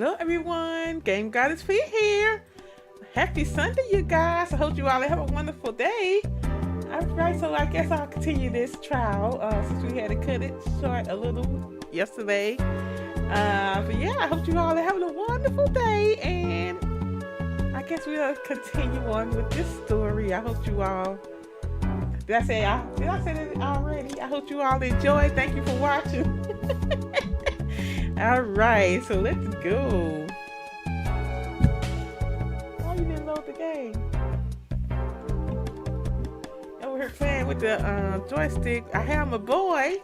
Hello everyone, GameGoddessFee here. Happy Sunday, you guys. I hope you all have a wonderful day. Alright, so I guess I'll continue this trial since we had to cut it short a little yesterday. But yeah, I hope you all are having a wonderful day, and I guess we'll continue on with this story. I hope you all, did I say that already? I hope you all enjoy. Thank you for watching. Alright, so let's go. Oh, you didn't load the game. Over here playing with the joystick. I have my boy.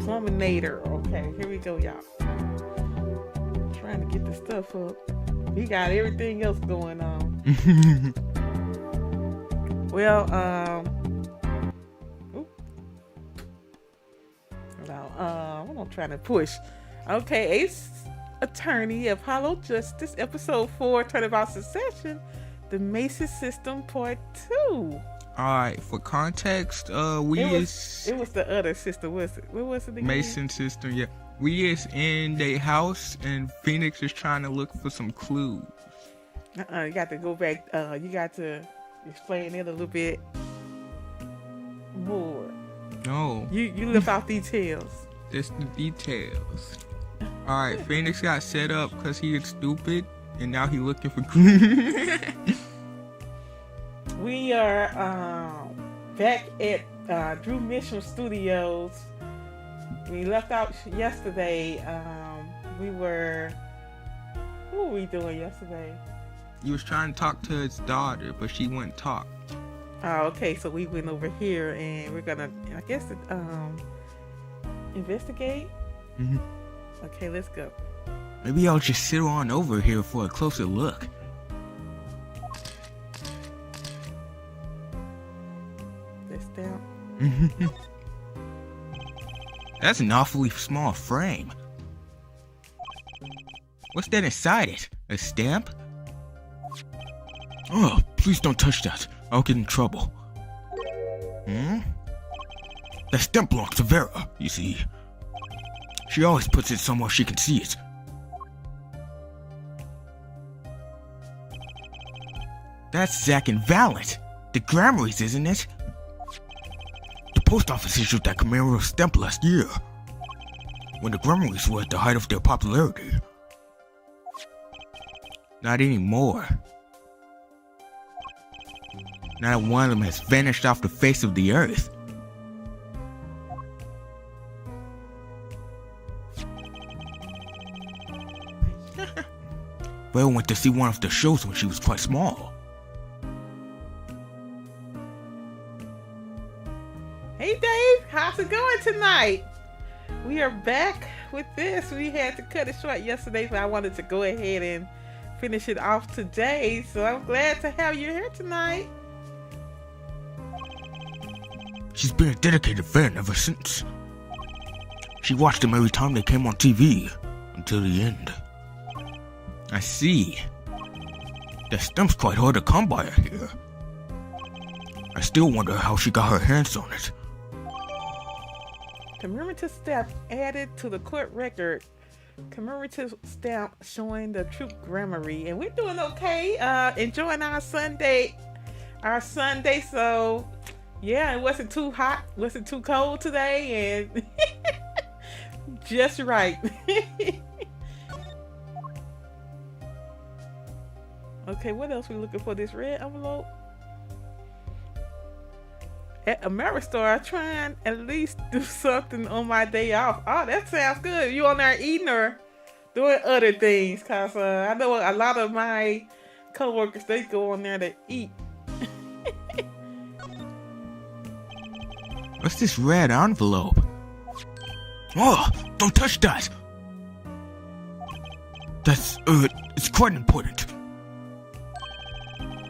Pluminator. Okay, here we go, y'all. Trying to get the stuff up. He got everything else going on. Well, what I'm trying to push. Okay, Ace Attorney of Hollow Justice, episode 4, Turnabout Succession, the Mason System, part 2. Alright, for context, it was the other sister, was it? What was it again? Mason system, yeah. We is in their house and Phoenix is trying to look for some clues. You got to go back, you got to explain it a little bit more. No. You left out details. Just the details. Alright, Phoenix got set up because he is stupid and now he looking for clues. We are back at Drew Mitchell Studios. We left out yesterday. What were we doing yesterday? He was trying to talk to his daughter, but she wouldn't talk. Oh, okay. So we went over here, and we're gonna, I guess, investigate. Mm-hmm. Okay, let's go. Maybe I'll just sit on over here for a closer look. This down. Mm-hmm. That's an awfully small frame. What's that inside it? A stamp? Oh, please don't touch that. I'll get in trouble. That stamp belongs to Vera, you see. She always puts it somewhere she can see it. That's Zack and Valent. The Grammarys, isn't it? The post office issued that commemorative stamp last year, when the Grammarys were at the height of their popularity. Not anymore. Not one of them has vanished off the face of the earth. Vera went to see one of the shows when she was quite small. Hey Dave, how's it going tonight? We are back with this. We had to cut it short yesterday, but I wanted to go ahead and finish it off today. So I'm glad to have you here tonight. She's been a dedicated fan ever since. She watched them every time they came on TV, until the end. I see. The stamp's quite hard to come by here. I still wonder how she got her hands on it. Commemorative stamp added to the court record. Commemorative stamp showing the troop Grammary, and we're doing okay. Enjoying our Sunday. So yeah, it wasn't too hot, wasn't too cold today, and just right. Okay, what else we looking for? This red envelope at Ameristar. Trying at least do something on my day off. Oh, that sounds good. You on there eating or doing other things? Cause I know a lot of my coworkers, they go on there to eat. What's this red envelope? Oh, don't touch that! That's, it's quite important.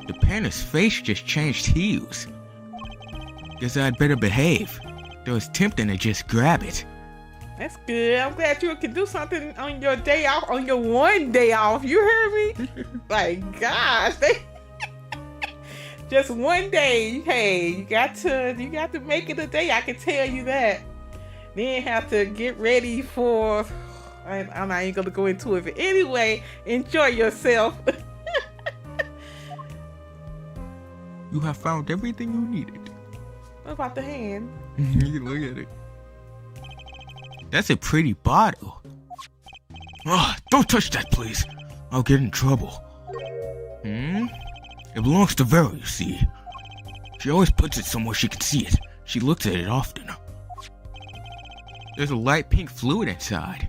The panda's face just changed hues. Guess I'd better behave. It was tempting to just grab it. That's good. I'm glad you can do something on your day off, on your one day off. You heard me? Like, gosh, Just one day. Hey, you got to make it a day. I can tell you that. Then have to get ready for. I'm not even gonna go into it. But anyway, enjoy yourself. You have found everything you needed. What about the hand? You can look at it. That's a pretty bottle. Oh, don't touch that, please. I'll get in trouble. It belongs to Vera, you see. She always puts it somewhere she can see it. She looks at it often. There's a light pink fluid inside.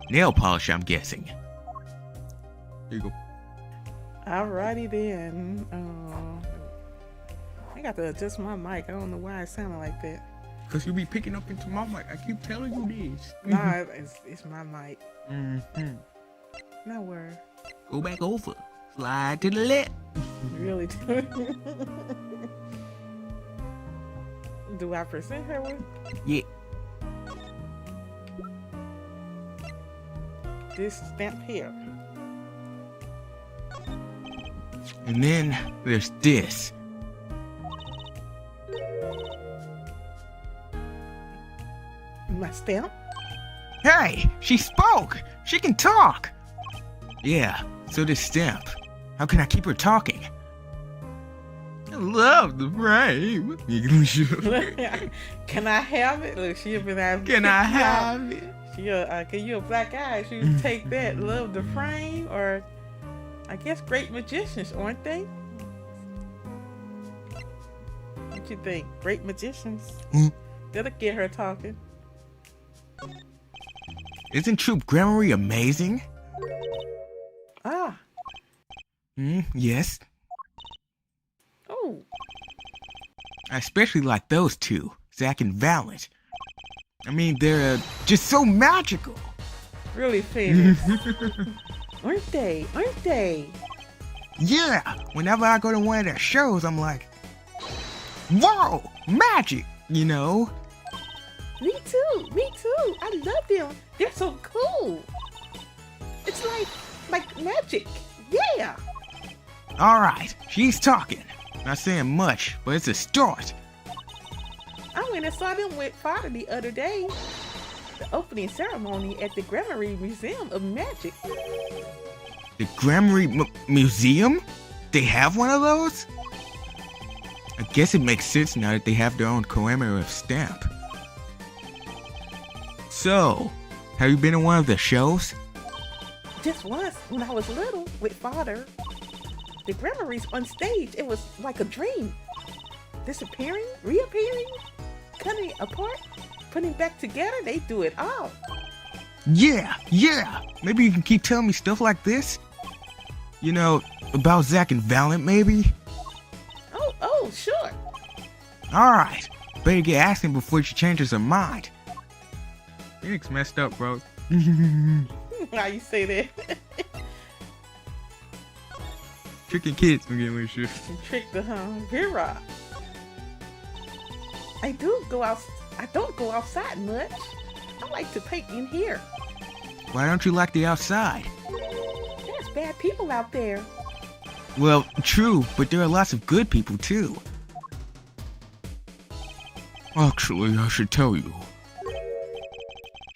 Nail polish, I'm guessing. Here you go. Alrighty then. I got to adjust my mic. I don't know why it sounded like that. Cause you be picking up into my mic. I keep telling you this. Nah, it's my mic. No worry. Go back over. Slide to the left. Really do. Do I present her with? Yeah. This stamp here. And then there's this. My stamp? Hey, she spoke. She can talk. Yeah, so this stamp. How can I keep her talking? I love the frame. Can I have it? Look, she'll be like, Can I have it? Can you a black eye? She would take that, love the frame, or I guess great magicians, aren't they? What you think? Great magicians? That'll get her talking. Isn't Troop Grammary amazing? Ah. Yes. Oh. I especially like those two, Zack and Valent. I mean, they're just so magical. Really famous. Aren't they? Aren't they? Yeah, whenever I go to one of their shows, I'm like, whoa, magic, you know? Me too. I love them. They're so cool. It's like magic. Yeah. All right, she's talking. Not saying much, but it's a start. I went and saw them with Father the other day. The opening ceremony at the Grammary Museum of Magic. The Grammary Museum? They have one of those? I guess it makes sense now that they have their own commemorative stamp. So, have you been to one of the shows? Just once, when I was little, with Father. The Grammaries on stage, it was like a dream. Disappearing, reappearing, cutting apart, putting back together, they do it all. Yeah. Maybe you can keep telling me stuff like this? You know, about Zack and Valent, maybe? Oh, sure. Alright, better get asking before she changes her mind. Phoenix messed up, bro. Why you say that? Tricking kids again with shit. Trick the Vera. I don't go outside much. I like to paint in here. Why don't you like the outside? There's bad people out there. Well, true, but there are lots of good people too. Actually, I should tell you.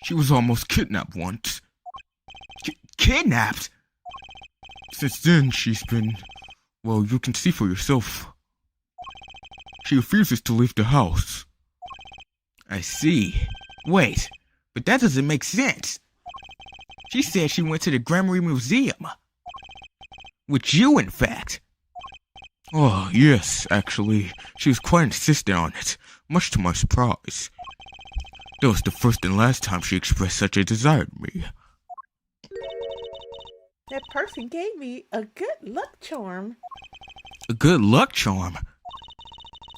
She was almost kidnapped once. Kidnapped? Since then, she's been... Well, you can see for yourself. She refuses to leave the house. I see. Wait, but that doesn't make sense. She said she went to the Grammary Museum. With you, in fact. Oh, yes, actually. She was quite insistent on it, much to my surprise. That was the first and last time she expressed such a desire to me. That person gave me a good luck charm. A good luck charm?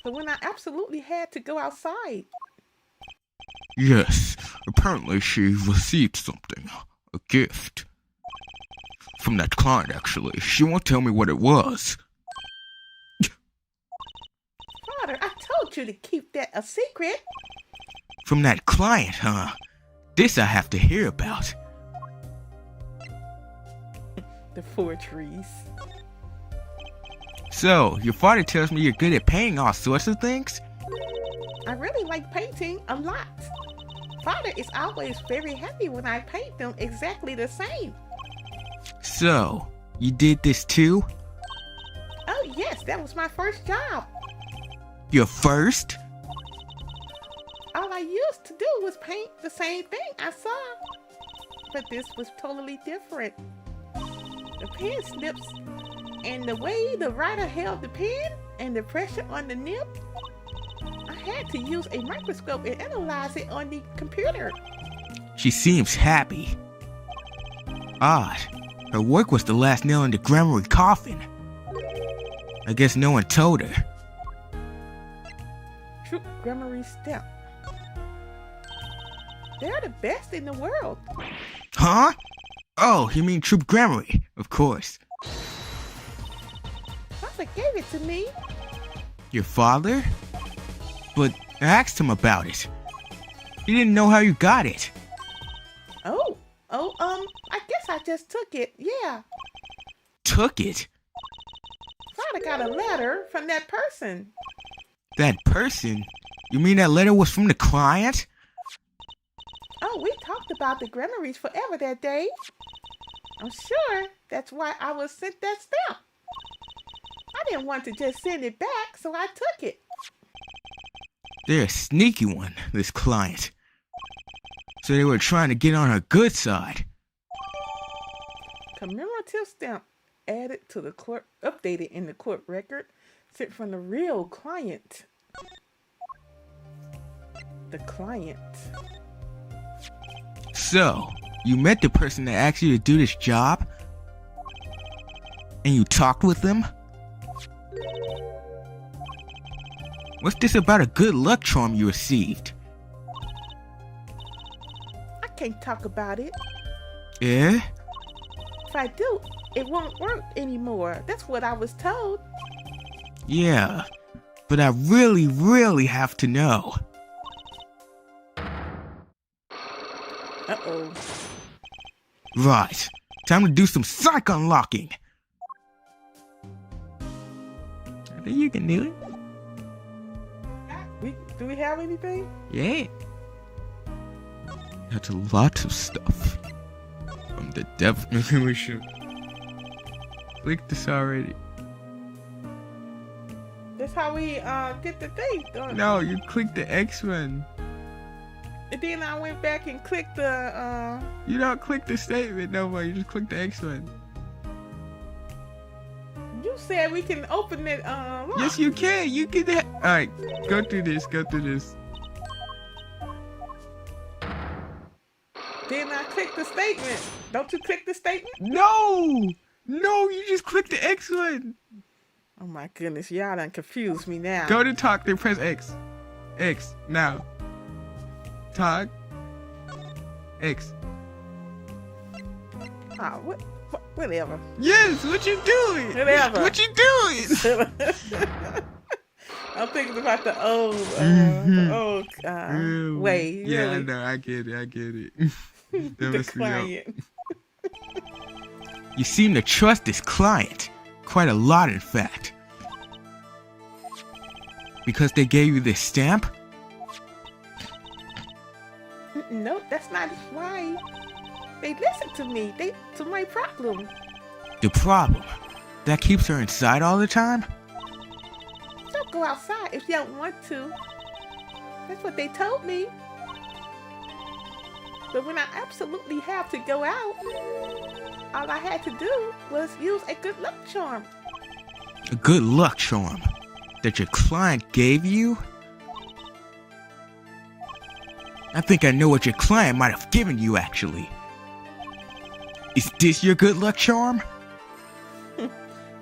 So when I absolutely had to go outside. Yes, apparently she received something. A gift. From that client, actually. She won't tell me what it was. Father, I told you to keep that a secret. From that client, huh? This I have to hear about. The 4 trees. So, your father tells me you're good at painting all sorts of things? I really like painting a lot. Father is always very happy when I paint them exactly the same. So, you did this too? Oh yes, that was my first job. Your first? All I used to do was paint the same thing I saw. But this was totally different. The pen snips and the way the writer held the pen and the pressure on the nib, I had to use a microscope and analyze it on the computer. She seems happy. Odd. Her work was the last nail in the Grammary coffin. I guess no one told her. True Grammary stamp. They're the best in the world. Huh? Oh, you mean Troop Grammary, of course. Papa gave it to me. Your father? But I asked him about it. He didn't know how you got it. I guess I just took it, yeah. Took it? Father got a letter from that person. That person? You mean that letter was from the client? Oh, we talked about the Grammaries forever that day. I'm sure that's why I was sent that stamp. I didn't want to just send it back, so I took it. They're a sneaky one, this client. So they were trying to get on her good side. Commemorative stamp added to the court, updated in the court record, sent from the real client. The client. So, you met the person that asked you to do this job? And you talked with them? What's this about a good luck charm you received? I can't talk about it. Eh? If I do, it won't work anymore. That's what I was told. Yeah, but I really, really have to know. Uh-oh. Right. Time to do some psych unlocking. I think you can do it. Do we have anything? Yeah. That's a lot of stuff. From the depth. Maybe we should click this already. That's how we get the thing done. No, you click the X one. And then I went back and clicked the You don't click the statement no more. You just click the X one. You said we can open it lock. Yes, you can. You can. All right, go through this. Go through this. Then I click the statement. Don't you click the statement? No, no, you just click the X one. Oh my goodness, y'all done confused me now. Go to talk, then press X. X, now. Talk. X. Whatever. Yes, what you doing? Whatever. What you doing? I'm thinking about the old way. Yeah, Really. I know, I get it. That The messed me up. client. You seem to trust this client. Quite a lot, in fact. Because they gave you this stamp? Nope, that's not why. They listen to me. To my problem. The problem? That keeps her inside all the time? Don't go outside if you don't want to. That's what they told me. But when I absolutely have to go out, all I had to do was use a good luck charm. A good luck charm? That your client gave you? I think I know what your client might have given you, actually. Is this your good luck charm?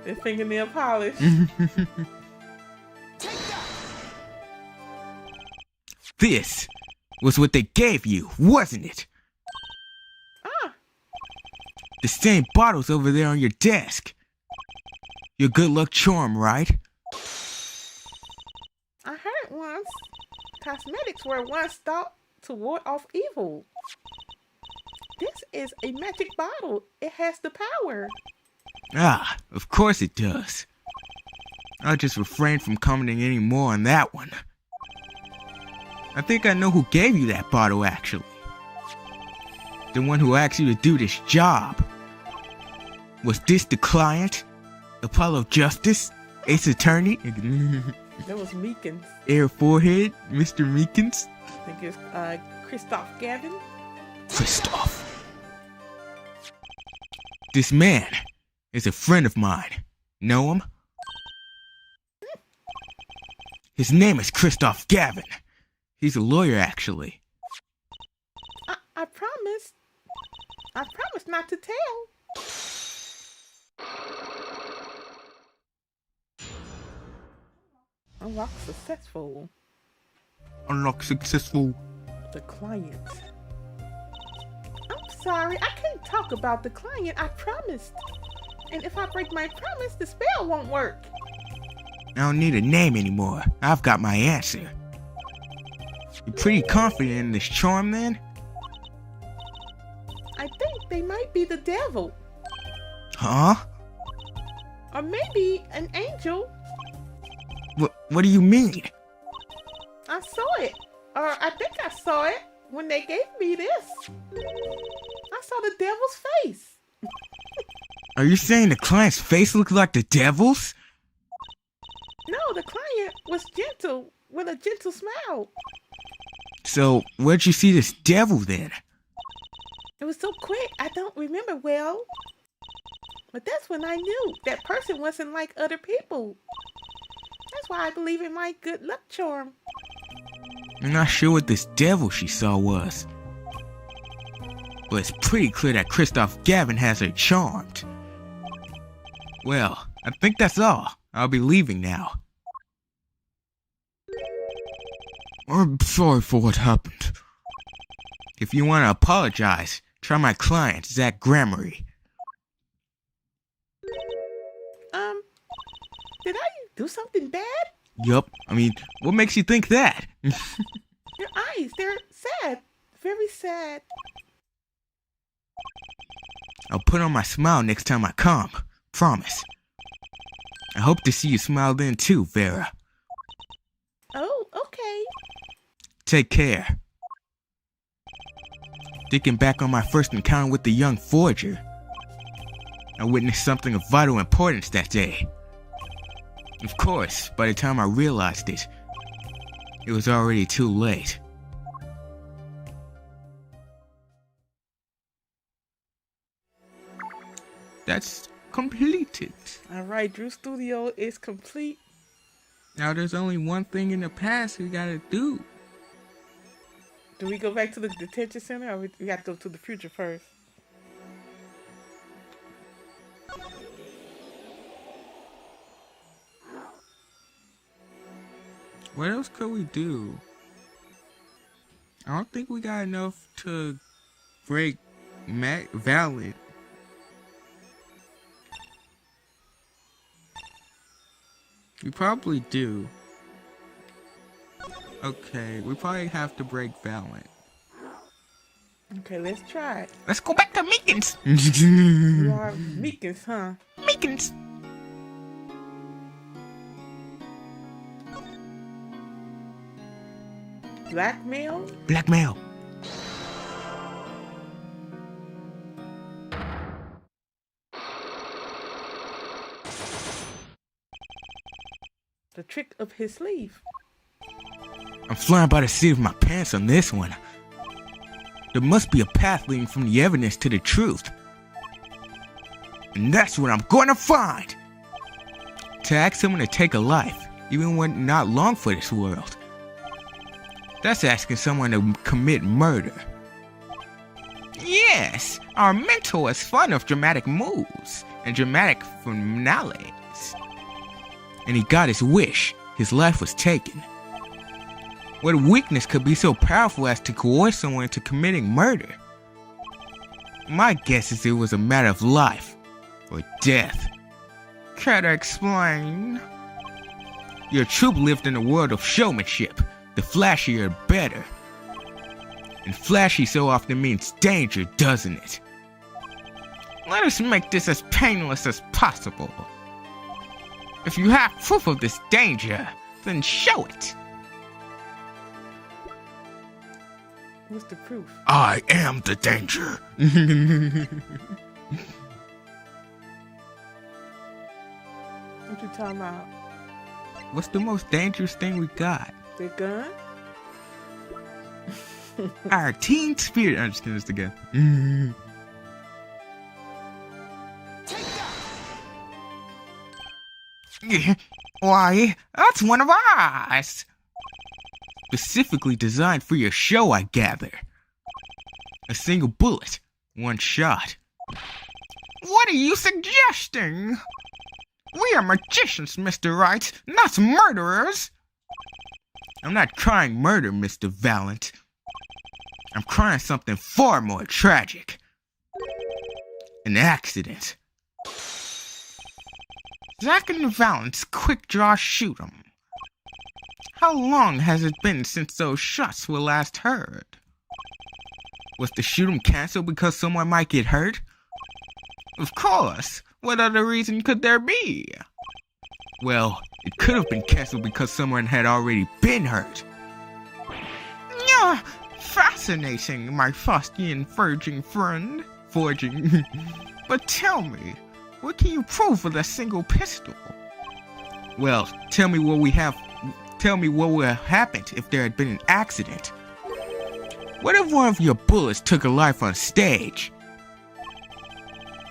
The fingernail polish. This was what they gave you, wasn't it? Ah. The same bottles over there on your desk. Your good luck charm, right? I heard once cosmetics were once thought to ward off evil. This is a magic bottle. It has the power. Ah, of course it does. I'll just refrain from commenting any more on that one. I think I know who gave you that bottle, actually. The one who asked you to do this job. Was this the client? Apollo Justice? Ace Attorney? That was Meekins. Air Forehead? Mr. Meekins? I think it's Christoph Gavin. Christoph. This man is a friend of mine. Know him? His name is Christoph Gavin. He's a lawyer, actually. I promised. I promised not to tell. Unlock successful. Unlock successful. The client. I'm sorry, I can't talk about the client. I promised. And if I break my promise, the spell won't work. I don't need a name anymore. I've got my answer. You're pretty confident in this charm, then? I think they might be the devil. Huh? Or maybe an angel. What do you mean? I saw it. Or I think I saw it when they gave me this. I saw the devil's face. Are you saying the client's face looked like the devil's? No, the client was gentle, with a gentle smile. So, where'd you see this devil then? It was so quick, I don't remember well. But that's when I knew that person wasn't like other people. That's why I believe in my good luck charm. I'm not sure what this devil she saw was. But it's pretty clear that Christoph Gavin has her charmed. Well, I think that's all. I'll be leaving now. I'm sorry for what happened. If you want to apologize, try my client, Zach Grammary. Did I do something bad? Yup. I mean, what makes you think that? Your eyes, they're sad. Very sad. I'll put on my smile next time I come. Promise. I hope to see you smile then too, Vera. Oh, okay. Take care. Thinking back on my first encounter with the young forger, I witnessed something of vital importance that day. Of course, by the time I realized it, it was already too late. That's completed. Alright, Drew Studio is complete. Now there's only one thing in the past we gotta do. Do we go back to the detention center or we have to go to the future first? What else could we do? I don't think we got enough to break Valid. We probably do. Okay, we probably have to break Valid. Okay, let's try it. Let's go back to Meekins. You are Meekins, huh? Meekins. Blackmail? Blackmail. The trick of his sleeve. I'm flying by the seat of my pants on this one. There must be a path leading from the evidence to the truth. And that's what I'm going to find. To ask someone to take a life, even when not long for this world, that's asking someone to commit murder. Yes, our mentor is fond of dramatic moves and dramatic finales. And he got his wish. His life was taken. What weakness could be so powerful as to coerce someone into committing murder? My guess is it was a matter of life or death. Try to explain. Your troop lived in a world of showmanship. The flashier the better. And flashy so often means danger, doesn't it? Let us make this as painless as possible. If you have proof of this danger, then show it. What's the proof? I am the danger. What you talking about? What's the most dangerous thing we got? The gun? Our teen spirit. I'm just kidding, it's the gun. Why, that's one of ours. Specifically designed for your show, I gather. A single bullet, one shot. What are you suggesting? We are magicians, Mr. Wright, not murderers. I'm not crying murder, Mr. Valent. I'm crying something far more tragic. An accident. Zack and Valent's quick draw shoot 'em. How long has it been since those shots were last heard? Was the shoot 'em canceled because someone might get hurt? Of course. What other reason could there be? Well, it could have been canceled because someone had already been hurt. Yeah, fascinating, my Faustian forging friend. Forging. But tell me, what can you prove with a single pistol? Well, tell me what would have happened if there had been an accident. What if one of your bullets took a life on stage?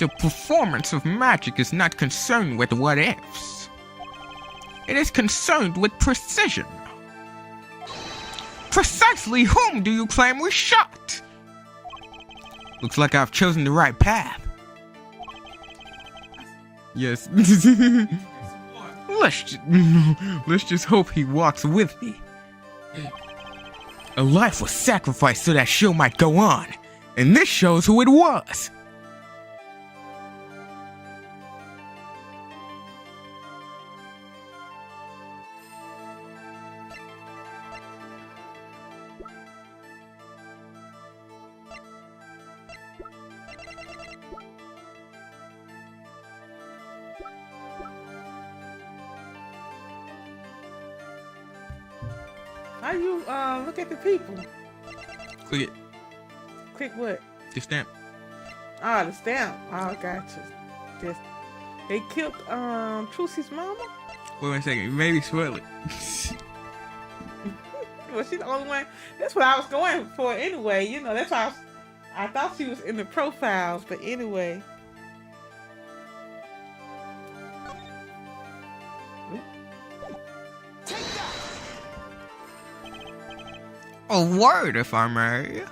The performance of magic is not concerned with what ifs. It is concerned with precision. Precisely whom do you claim we shot? Looks like I've chosen the right path. Yes. Let's just hope he walks with me. A life was sacrificed so that show might go on, and this shows who it was. How you look at the people? Click it. Click what? The stamp. Oh, the stamp. Oh, gotcha. Just they killed Trucy's mama. Wait a second. Maybe spoil it. Well, she's the only one. That's what I was going for anyway. You know, that's why I thought she was in the profiles. But anyway. A word, if I may.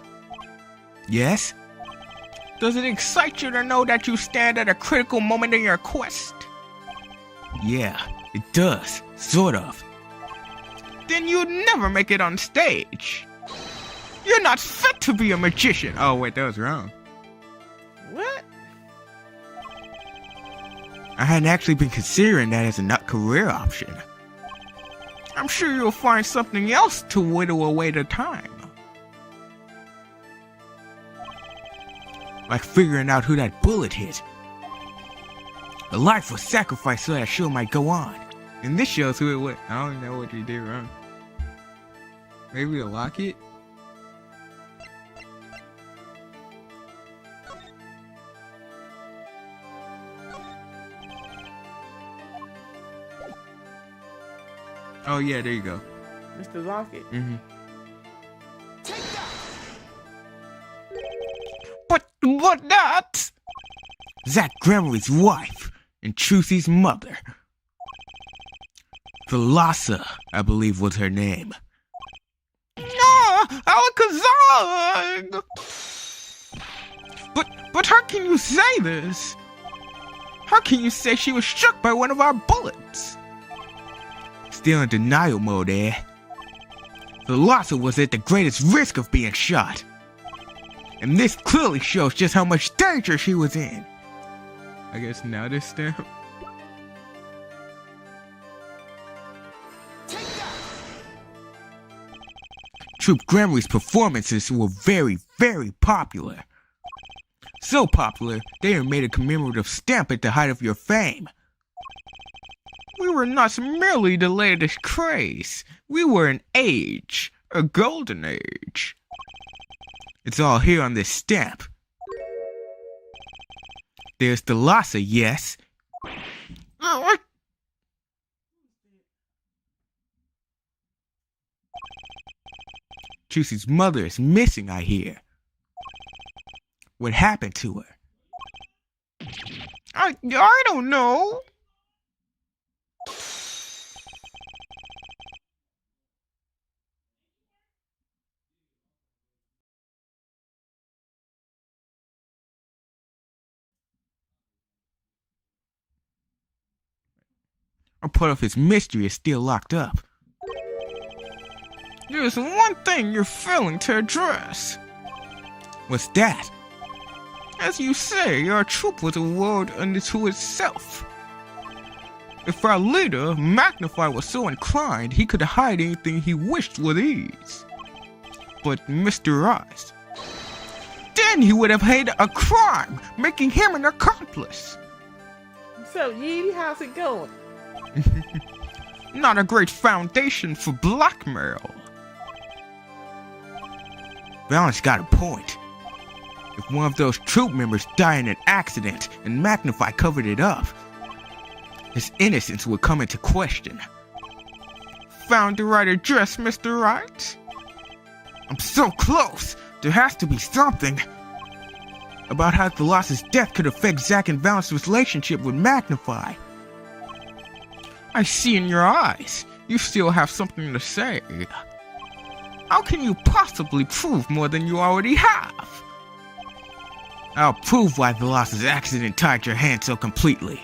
Yes? Does it excite you to know that you stand at a critical moment in your quest? Yeah, it does. Sort of. Then you'd never make it on stage. You're not fit to be a magician. Oh, wait, that was wrong. What? I hadn't actually been considering that as a career option. I'm sure you'll find something else to whittle away the time. Like figuring out who that bullet hit. A life was sacrificed so that show might go on. And this shows who it was. I don't know what you did wrong. Maybe a locket? Oh yeah, there you go. Mr. Lockett. Mm-hmm. But that Zach Gregory's wife and Trucy's mother. Thalassa, I believe was her name. No, Alakazam! But how can you say this? How can you say she was struck by one of our bullets? Still in denial mode, eh? Thalassa was at the greatest risk of being shot. And this clearly shows just how much danger she was in. I guess now this stamp. Troop Gregory's performances were very, very popular. So popular, they even made a commemorative stamp at the height of your fame. We were not merely the latest craze. We were an age. A golden age. It's all here on this stamp. There's the Lhasa, yes. Juicy's mother is missing, I hear. What happened to her? I don't know. A part of his mystery is still locked up. There's one thing you're failing to address. What's that? As you say, our troop was a world unto itself. If our leader, Magnify, was so inclined, he could hide anything he wished with ease. But Mr. Eyes, then he would have hated a crime, making him an accomplice. So, Yeety, how's it going? Not a great foundation for blackmail. Valance got a point. If one of those troop members died in an accident and Magnify covered it up, his innocence would come into question. Found the right address, Mr. Right? I'm so close. There has to be something about how the Loss's death could affect Zack and Valance's relationship with Magnify. I see in your eyes, you still have something to say. How can you possibly prove more than you already have? I'll prove why the Loss's accident tied your hand so completely.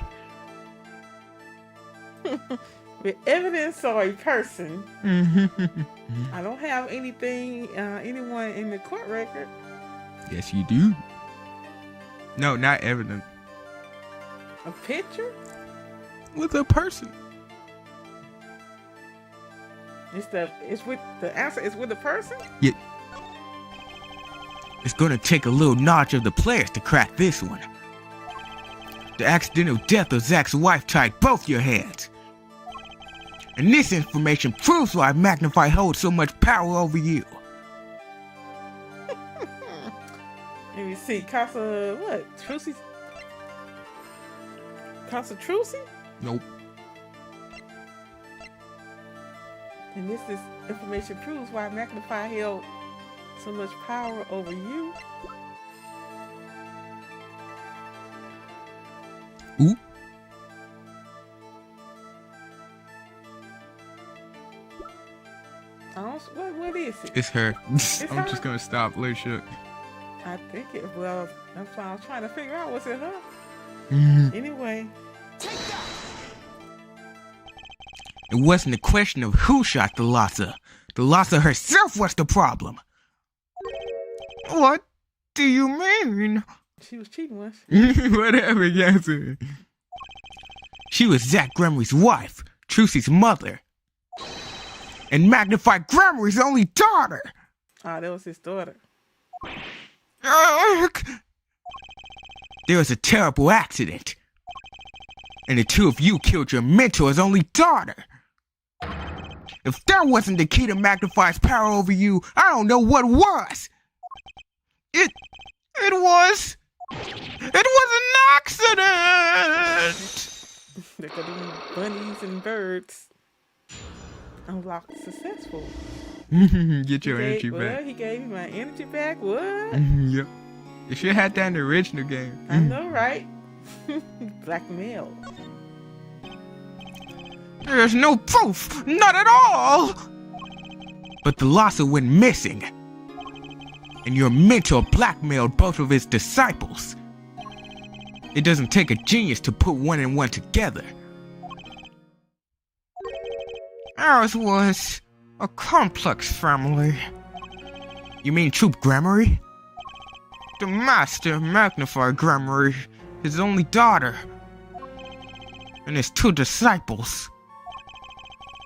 With evidence or a person. I don't have anything, anyone in the court record. Yes, you do. No, not evidence. A picture? With a person. The answer is with a person? Yeah. It's gonna take a little knowledge of the players to crack this one. The accidental death of Zack's wife tied both your hands. And this information proves why Magnify holds so much power over you. Let me see, Casa, what? Trucy? Casa Trucy? Nope. And this information proves why Magnify held so much power over you. Ooh. What is it? It's her. It's I'm her? just gonna stop. Let shook. I think it, well, that's why I was trying to figure out, was it her? Anyway. It wasn't a question of who shot the Lhasa. The Lhasa herself was the problem. What do you mean? She was cheating, was she? Whatever, yes. She was Zack Gremory's wife, Trucy's mother, and Magnify Gremory's only daughter. Oh, that was his daughter. There was a terrible accident, and the two of you killed your mentor's only daughter. If that wasn't the key to Magnify's power over you, I don't know what was. It was an accident. There could be bunnies and birds. Unlocked successful. Get your energy back. Well, he gave me my energy back. What? Yep. You should have had that in the original game. I know, right? Blackmail. There's no proof, not at all. But the Lhasa went missing, and your mentor blackmailed both of his disciples. It doesn't take a genius to put one and one together. Ours was a complex family. You mean Troop Gremory? The Master Magnify Gremory, his only daughter, and his two disciples.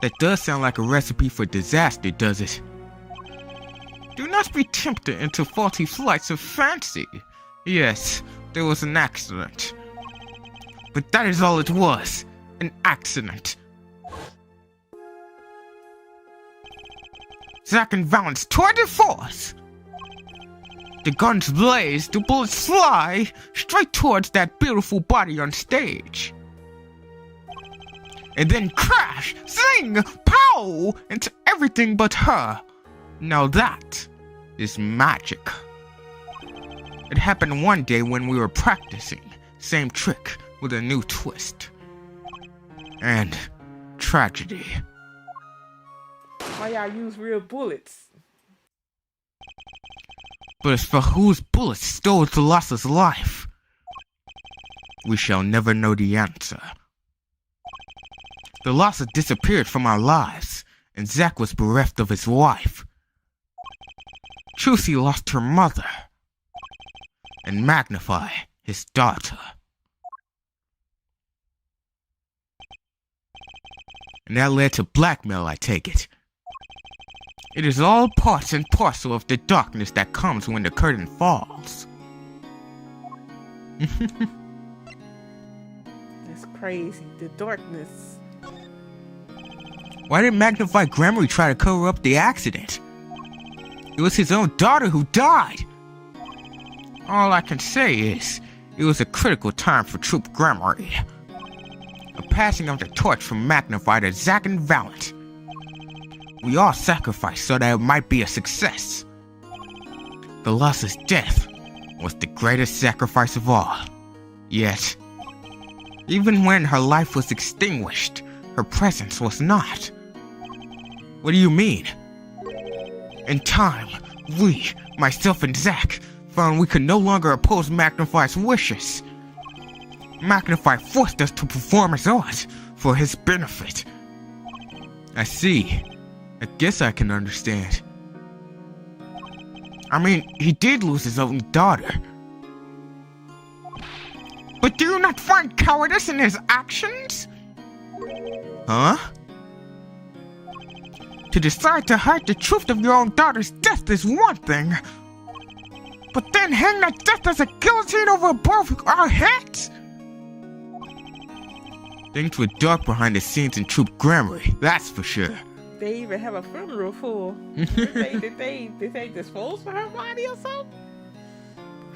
That does sound like a recipe for disaster, does it? Do not be tempted into faulty flights of fancy. Yes, there was an accident. But that is all it was. An accident. Zack and Valent's tour de force. The guns blaze, the bullets fly straight towards that beautiful body on stage. And then crash, zing, pow, into everything but her. Now that is magic. It happened one day when we were practicing. Same trick with a new twist. And tragedy. Why y'all use real bullets? But as for whose bullets stole Thalassa's life, we shall never know the answer. Thalassa disappeared from our lives, and Zack was bereft of his wife. Trucy lost her mother, and Magnify his daughter. And that led to blackmail, I take it. It is all part and parcel of the darkness that comes when the curtain falls. That's crazy. The darkness. Why did Magnify Grammary try to cover up the accident? It was his own daughter who died. All I can say is, it was a critical time for Troop Grammary. A passing of the torch from Magnify to Zack and Valent. We all sacrificed so that it might be a success. Thalassa's death was the greatest sacrifice of all. Yet, even when her life was extinguished, her presence was not. What do you mean? In time, we, myself and Zack, found we could no longer oppose Magnify's wishes. Magnify forced us to perform his art for his benefit. I see. I guess I can understand. I mean, he did lose his own daughter. But do you not find cowardice in his actions? Huh? To decide to hide the truth of your own daughter's death is one thing. But then hang that death as a guillotine over both our heads? Things were dark behind the scenes in Troop Grammary, that's for sure. They even have a funeral for. Did they dispose of her body or something?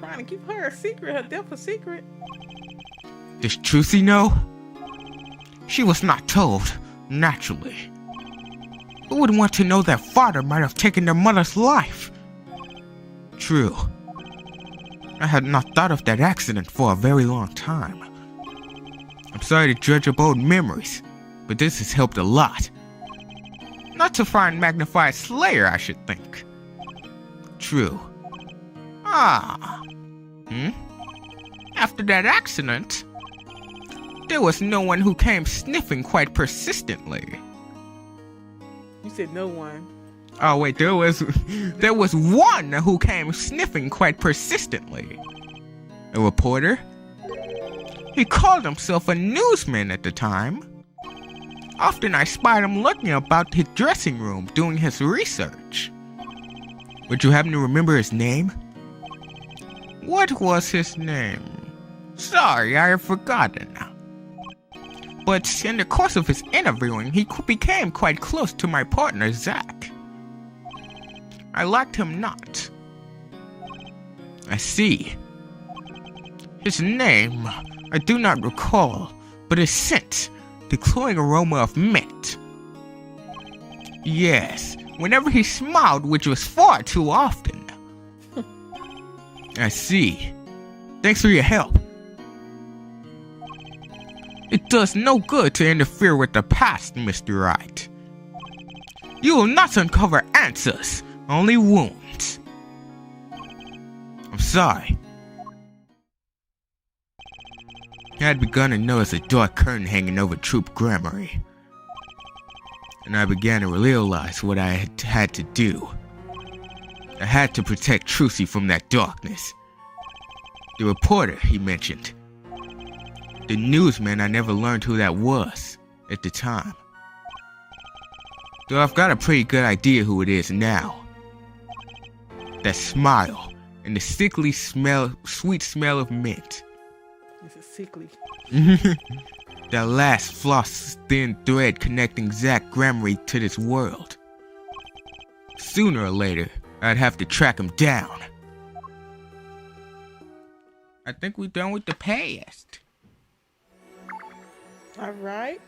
Trying to keep her a secret, her death a secret. Does Trucy know? She was not told, naturally. Who would want to know that father might have taken their mother's life? True. I had not thought of that accident for a very long time. I'm sorry to dredge up old memories, but this has helped a lot. Not to find Magnify's slayer, I should think. True. After that accident, there was no one who came sniffing quite persistently. You said no one. Oh wait, there was one who came sniffing quite persistently. A reporter? He called himself a newsman at the time. Often I spied him lurking about his dressing room doing his research. Would you happen to remember his name? What was his name? Sorry, I have forgotten. But in the course of his interviewing, he became quite close to my partner, Zack. I liked him not. I see. His name, I do not recall, but his scent, the cloying aroma of mint. Yes, whenever he smiled, which was far too often. I see. Thanks for your help. It does no good to interfere with the past, Mr. Wright. You will not uncover answers, only wounds. I'm sorry. I had begun to notice a dark curtain hanging over Troop Grammary, and I began to realize what I had to do. I had to protect Trucy from that darkness. The reporter, he mentioned. The newsman, I never learned who that was at the time. Though I've got a pretty good idea who it is now. That smile and the sickly smell, sweet smell of mint. This is sickly. That last floss thin thread connecting Zack Grammary to this world. sooner or later, I'd have to track him down. I think we're done with the past. All right.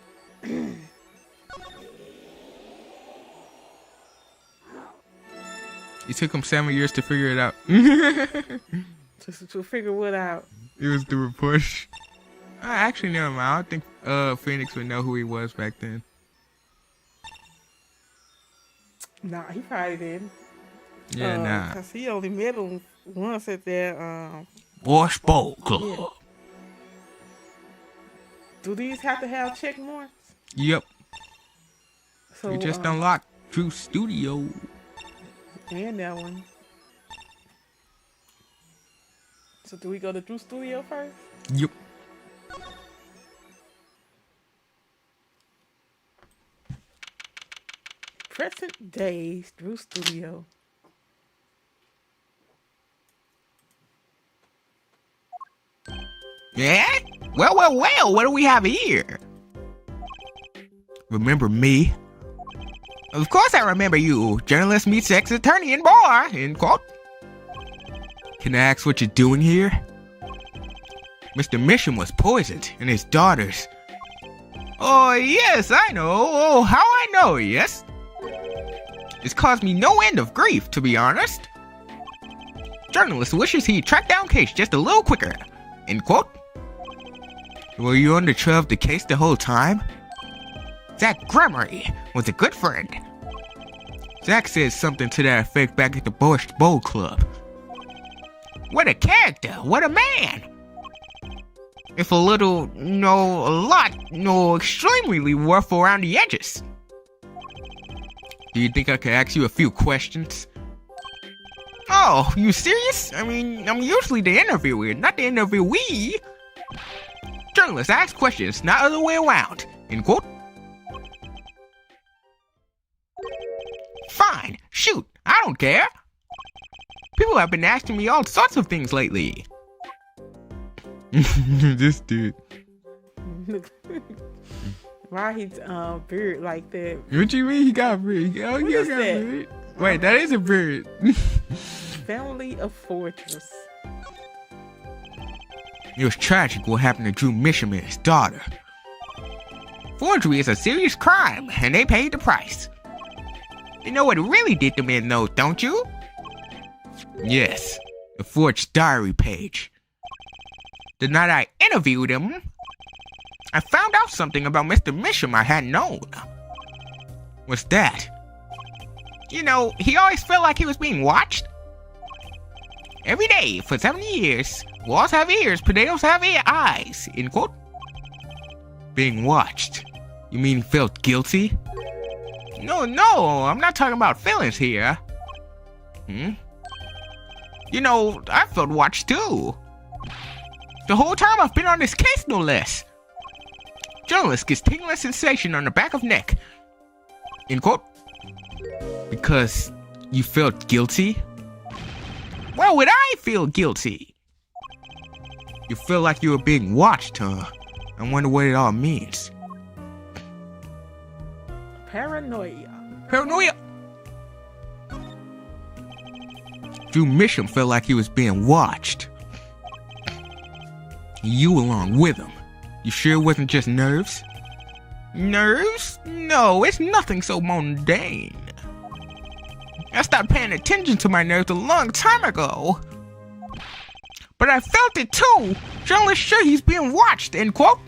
It took him 7 years to figure it out. To figure what out? It was the report. Actually, never mind. I don't think Phoenix would know who he was back then. Nah, he probably didn't. Yeah, nah. Cause he only met him once at that Wash Bowl Club. Yeah. Do these have to have check marks? Yep. So We just unlocked True Studio. And that one. So do we go to Drew Studio first? Yep. Present days, Drew Studio. Yeah? Well, what do we have here? Remember me? Of course I remember you, journalist meets sex attorney and bar, end quote. Can I ask what you're doing here? Mr. Mission was poisoned, and his daughters. Oh, yes, I know. Oh, how I know, yes. It's caused me no end of grief, to be honest. Journalist wishes he tracked down case just a little quicker, end quote. Were you on the trail of the case the whole time? Zach Gramery was a good friend. Zach said something to that effect back at the Borscht Bowl Club. What a character! What a man! If a little, extremely rough around the edges. Do you think I could ask you a few questions? Oh, you serious? I mean, I'm usually the interviewer, not the interviewee. Journalists ask questions, not other way around, end quote. Fine, shoot, I don't care. People have been asking me all sorts of things lately. This dude. Why his beard like that? What you mean he got a beard? Oh, What he is got a that? beard. Wait, that is a beard. Family of Fortress. It was tragic what happened to Drew Misham and his daughter. Forgery is a serious crime, and they paid the price. You know what really did them in though, don't you? Yes, the forged diary page. The night I interviewed him, I found out something about Mr. Misham I hadn't known. What's that? You know, he always felt like he was being watched. Every day for 70 years, walls have ears, potatoes have eyes, end quote. Being watched? You mean he felt guilty? No, I'm not talking about feelings here. You know, I felt watched too. The whole time I've been on this case, no less. Journalist gets tingling sensation on the back of neck. End quote. Because you felt guilty? Why would I feel guilty? You feel like you were being watched, huh? I wonder what it all means. Paranoia. Paranoia! Drew Misham felt like he was being watched. You along with him. You sure it wasn't just nerves? Nerves? No, it's nothing so mundane. I stopped paying attention to my nerves a long time ago. But I felt it too. Journalist sure he's being watched, end quote.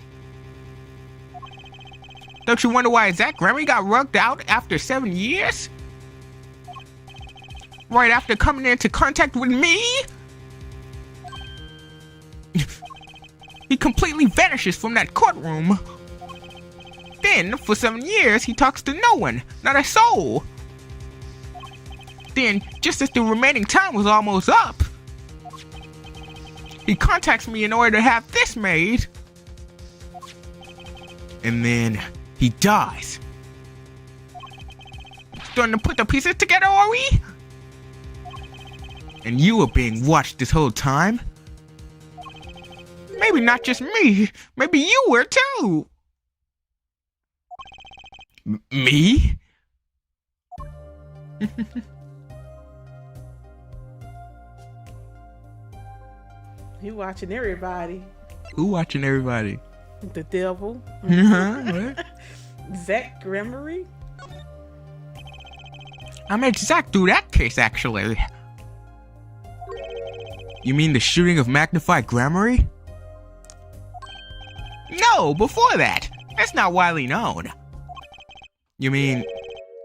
Don't you wonder why Zach Grammy got rugged out after 7 years? Right after coming into contact with me? He completely vanishes from that courtroom. Then, for 7 years, he talks to no one, not a soul. Then, just as the remaining time was almost up, he contacts me in order to have this made. And then, he dies. Starting to put the pieces together, are we? And you were being watched this whole time? Maybe not just me, maybe you were too. Me? He watching everybody. Who watching everybody? The devil. What? Zach Gremory. I made Zach do that case, actually. You mean the shooting of Magnified Grammary? No, before that. That's not widely known. You mean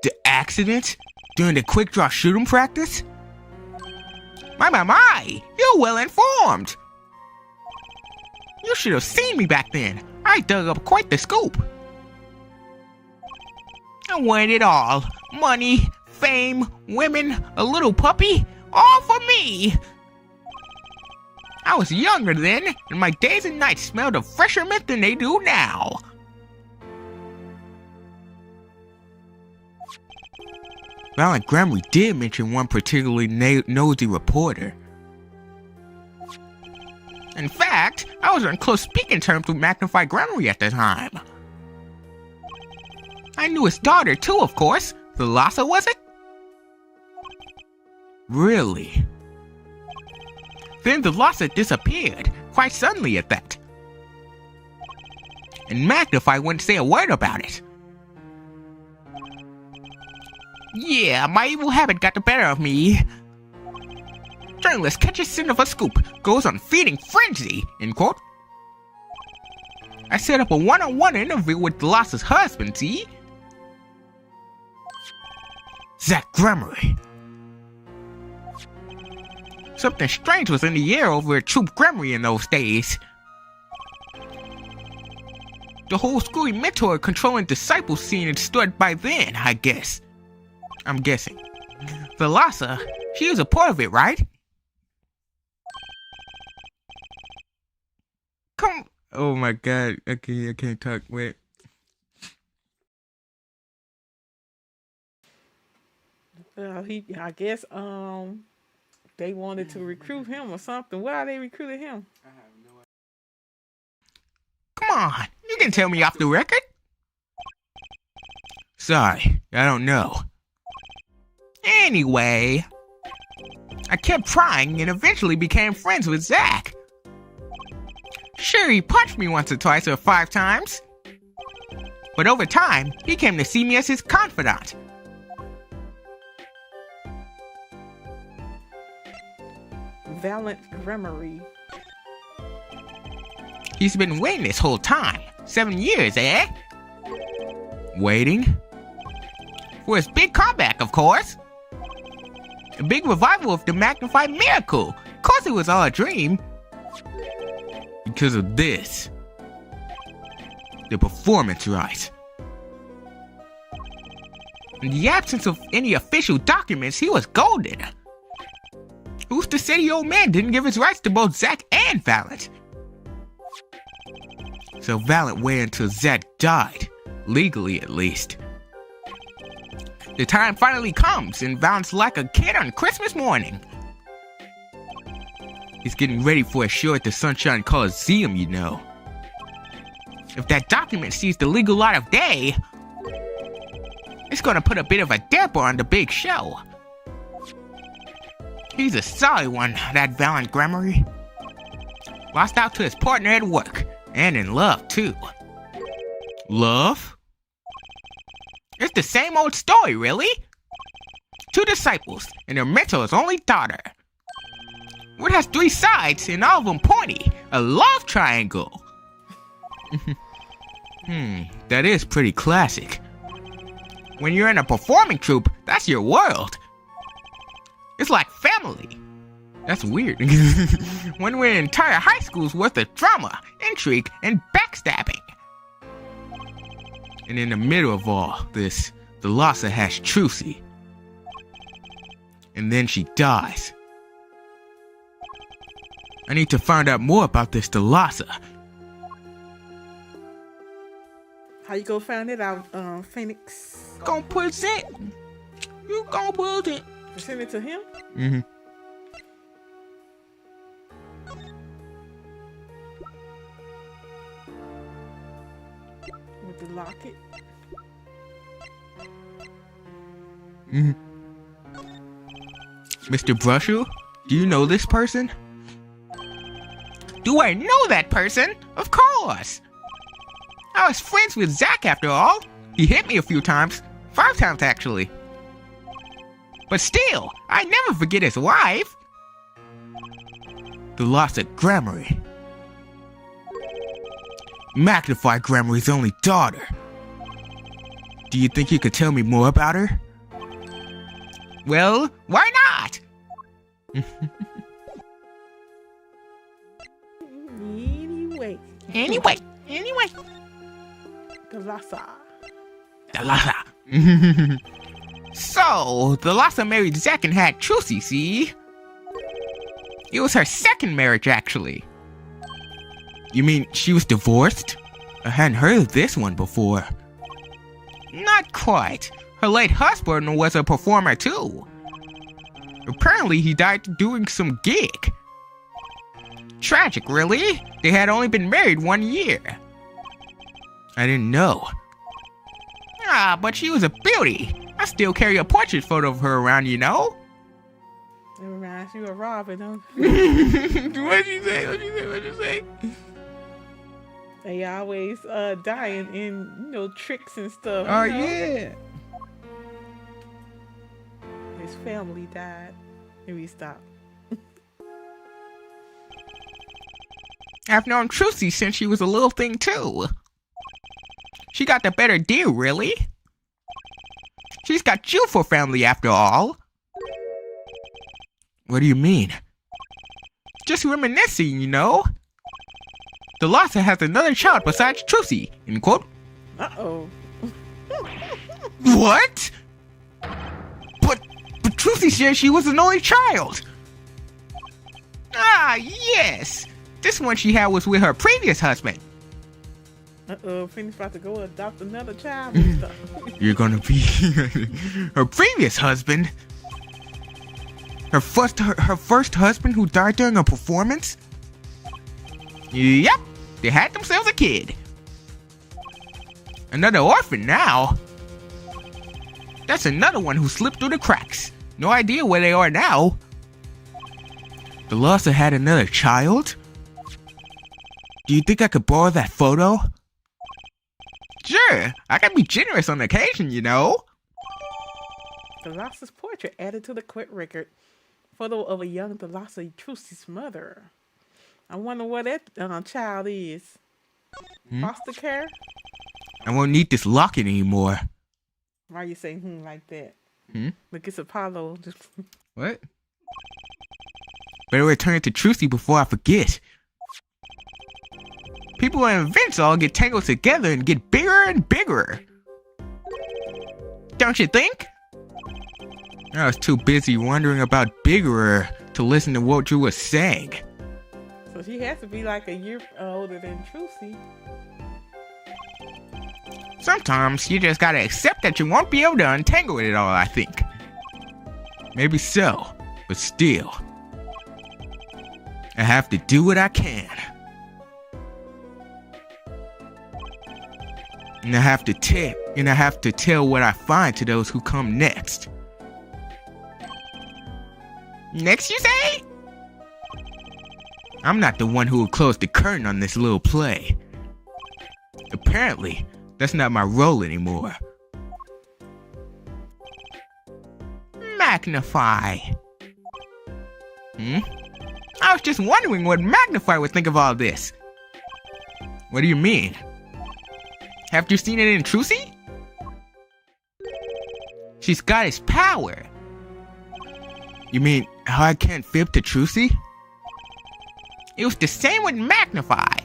the accident during the quick draw shooting practice? My, you're well informed. You should have seen me back then. I dug up quite the scoop. I wanted it all. Money, fame, women, a little puppy, all for me. I was younger then, and my days and nights smelled of fresher mint than they do now. Valiant Grammary did mention one particularly nosy reporter. In fact, I was on close speaking terms with Magnified Grammary at the time. I knew his daughter too, of course. Thalassa, was it? Really? Then Thalassa disappeared, quite suddenly at that. And Magnify wouldn't say a word about it. Yeah, my evil habit got the better of me. Journalist catches scent of a scoop, goes on feeding frenzy, end quote. I set up a one-on-one interview with Thalassa's husband, see? Zach Gremory. Something strange was in the air over at Troop Gremory in those days. The whole school mentor controlling disciple scene had stood by then, I guess. I'm guessing. Thalassa, she was a part of it, right? Come. Oh my god. Okay, I can't talk. Wait. I guess they wanted to recruit him or something. Why they recruited him? I have no idea. Come on, you can tell me off the record. Sorry, I don't know. Anyway, I kept trying and eventually became friends with Zach. Sure, he punched me once or twice or 5 times. But over time, he came to see me as his confidant. Valiant Gremory. He's been waiting this whole time. 7 years, eh? Waiting? For his big comeback, of course. A big revival of the Magnified Miracle. Of course it was all a dream. Because of this. The performance rights. In the absence of any official documents, he was golden. Who's to say the old man didn't give his rights to both Zach and Valiant? So Valiant waited until Zach died. Legally, at least. The time finally comes, and Valiant's like a kid on Christmas morning. He's getting ready for a show at the Sunshine Coliseum, you know. If that document sees the legal light of day, it's gonna put a bit of a damper on the big show. He's a sorry one, that Valiant Gremory. Lost out to his partner at work, and in love, too. Love? It's the same old story, really. 2 disciples, and their mentor's only daughter. What has 3 sides, and all of them pointy? A love triangle. That is pretty classic. When you're in a performing troupe, that's your world. It's like family. That's weird. When we're an entire high school's worth of drama, intrigue, and backstabbing. And in the middle of all this, Thalassa has Trucy. And then she dies. I need to find out more about this Thalassa. How you gonna find it out, Phoenix? Gonna present. You gonna present. Send it to him? Mm-hmm. With the locket? Mm-hmm. Mr. Brusher, do you know this person? Do I know that person? Of course. I was friends with Zach after all. He hit me a few times. 5 times actually. But still, I never forget his wife. The loss of Gramarye. Magnify Gramarye's only daughter. Do you think you could tell me more about her? Well, why not? Anyway. Thalassa. So, Thalassa married Zack and had Trucy, see? It was her second marriage, actually. You mean she was divorced? I hadn't heard of this one before. Not quite. Her late husband was a performer too. Apparently he died doing some gig. Tragic, really? They had only been married 1 year. I didn't know. Ah, but she was a beauty. I still carry a portrait photo of her around, you know? It reminds you of Robin, huh? What'd you say? They always dying in, tricks and stuff. Oh, yeah. His family died. And we stopped. I've known Trucy since she was a little thing, too. She got the better deal, really. She's got you for family, after all. What do you mean? Just reminiscing, you know? Thalassa has another child besides Trucy, end quote. Uh-oh. What? But Trucy said she was an only child. Ah, yes. This one she had was with her previous husband. Uh-oh, Phoenix about to go adopt another child and stuff. You're gonna be her previous husband? Her first husband who died during a performance? Yep, they had themselves a kid. Another orphan now. That's another one who slipped through the cracks. No idea where they are now. Thalassa had another child? Do you think I could borrow that photo? Sure, I can be generous on occasion, you know. Thalassa's portrait added to the court record. Photo of a young Thalassa, Trucy's mother. I wonder what that child is. Foster care? I won't need this locket anymore. Why are you saying like that? Look, it's Apollo. What? Better return it to Trucy before I forget. People and events all get tangled together and get bigger and bigger. Don't you think? I was too busy wondering about bigger to listen to what you were saying. So she has to be like a year older than Trucy. Sometimes you just gotta accept that you won't be able to untangle it all, I think. Maybe so, but still. I have to do what I can. And I have to tell what I find to those who come next. Next, you say? I'm not the one who will close the curtain on this little play. Apparently, that's not my role anymore. Magnify. I was just wondering what Magnify would think of all this. What do you mean? Have you seen it in Trucy? She's got his power. You mean how I can't fib to Trucy? It was the same with Magnify.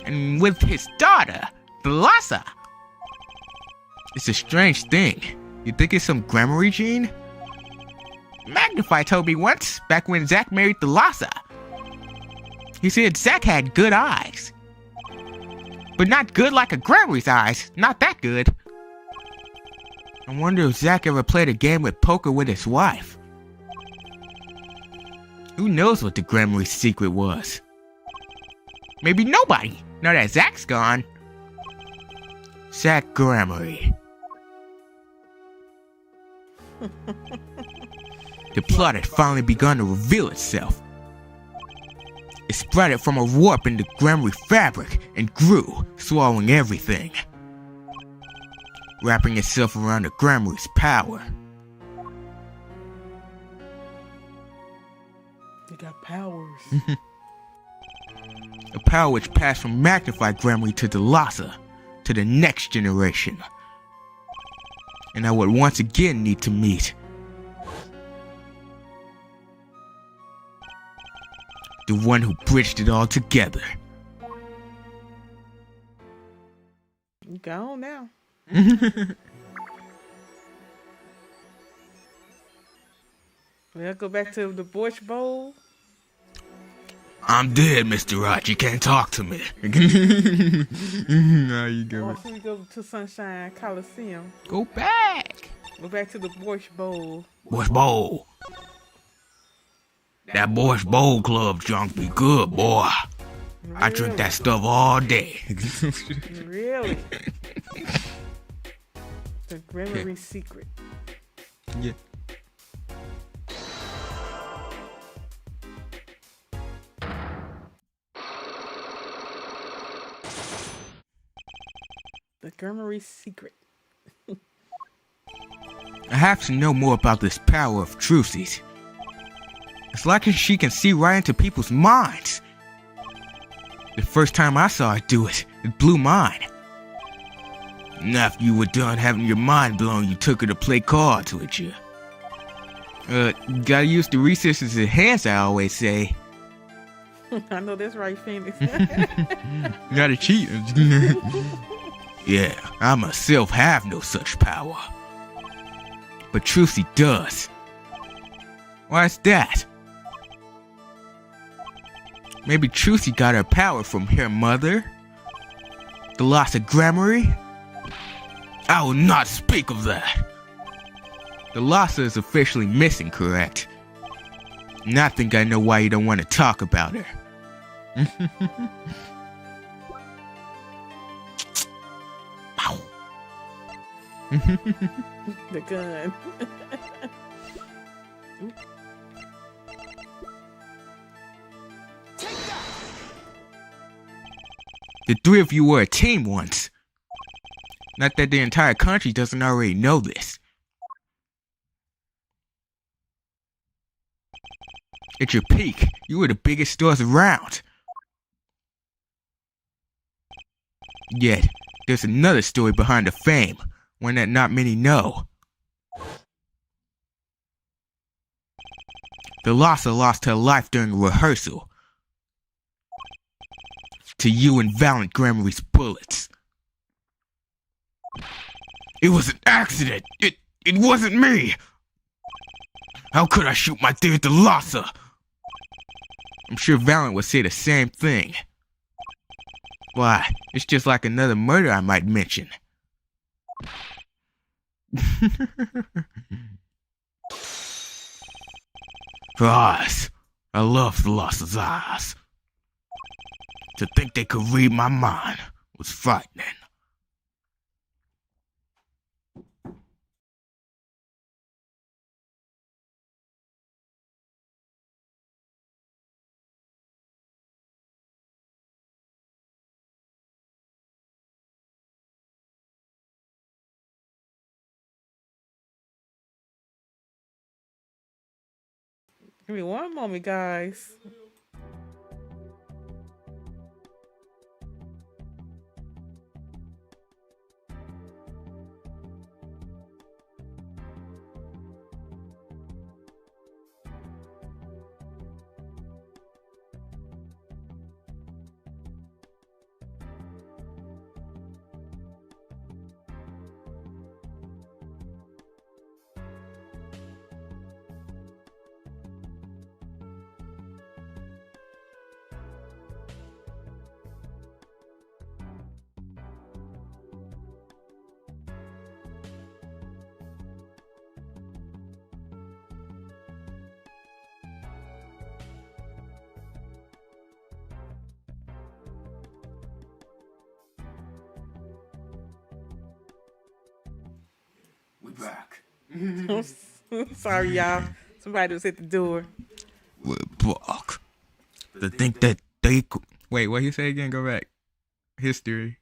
And with his daughter, Thalassa. It's a strange thing. You think it's some Gramarye gene? Magnify told me once, back when Zack married Thalassa. He said Zack had good eyes. But not good like a Gramarye's eyes. Not that good. I wonder if Zack ever played a game with poker with his wife. Who knows what the Gramarye secret was? Maybe nobody, now that Zack's gone. Zack Gramarye. The plot had finally begun to reveal itself. It sprouted from a warp in the Grammarly fabric and grew, swallowing everything, wrapping itself around the Grammarly's power. They got powers. A power which passed from magnified Grammarly to Delasa, to the next generation. And I would once again need to meet the one who bridged it all together. You go on now. We'll go back to the Borscht Bowl. I'm dead, Mr. Rod. You can't talk to me. Now you go. So we go to Sunshine Coliseum. Go back. Go back to the Borscht Bowl. Borscht Bowl. That Borscht Bowl Club junk be good, boy. Really? I drink that stuff all day. Really? The Grammarly secret. Yeah. The Grammarly secret. I have to know more about this power of Trucy's. It's like she can see right into people's minds. The first time I saw her do it, it blew mine. And after you were done having your mind blown, you took her to play cards with you. Gotta use the resources enhanced, I always say. I know that's right, Phoenix. Gotta cheat. Yeah, I myself have no such power. But Trucy does. Why's that? Maybe Trucy got her power from her mother? The loss of Grammarly? I will not speak of that. The Lhasa is officially missing, correct? And I think I know why you don't want to talk about her. The gun. The three of you were a team once. Not that the entire country doesn't already know this. At your peak, you were the biggest stars around. Yet, there's another story behind the fame, one that not many know. The Lhasa lost her life during a rehearsal. To you and Valiant Grammarly's bullets. It was an accident! It wasn't me! How could I shoot my dear Lhasa? I'm sure Valiant would say the same thing. Why, it's just like another murder I might mention. Her eyes. I love the Lhasa's eyes. To think they could read my mind was frightening. Give me one moment, guys. We back. Sorry, y'all. Somebody was at the door. We're back. To think that they could... Wait, what you say again? Go back. History.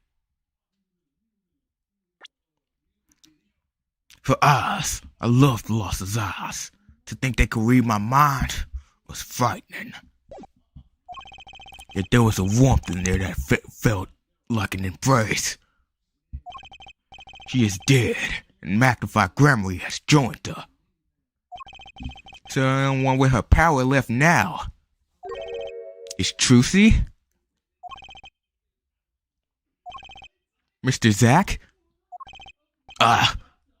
For us, I loved the loss of eyes. To think they could read my mind was frightening. Yet there was a warmth in there that felt like an embrace. She is dead, and Magnified Grammary has joined her. So the only one with her power left now is Trucy? Mr. Zack?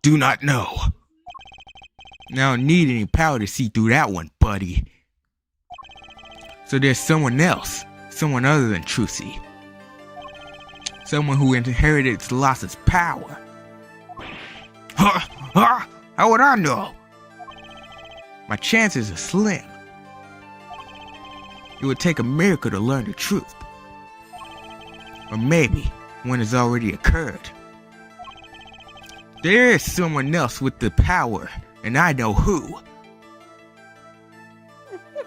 Do not know. Now I don't need any power to see through that one, buddy. So there's someone else, someone other than Trucy. Someone who inherited Colossus' power. How would I know? My chances are slim. It would take a miracle to learn the truth. Or maybe one has already occurred. There is someone else with the power, and I know who.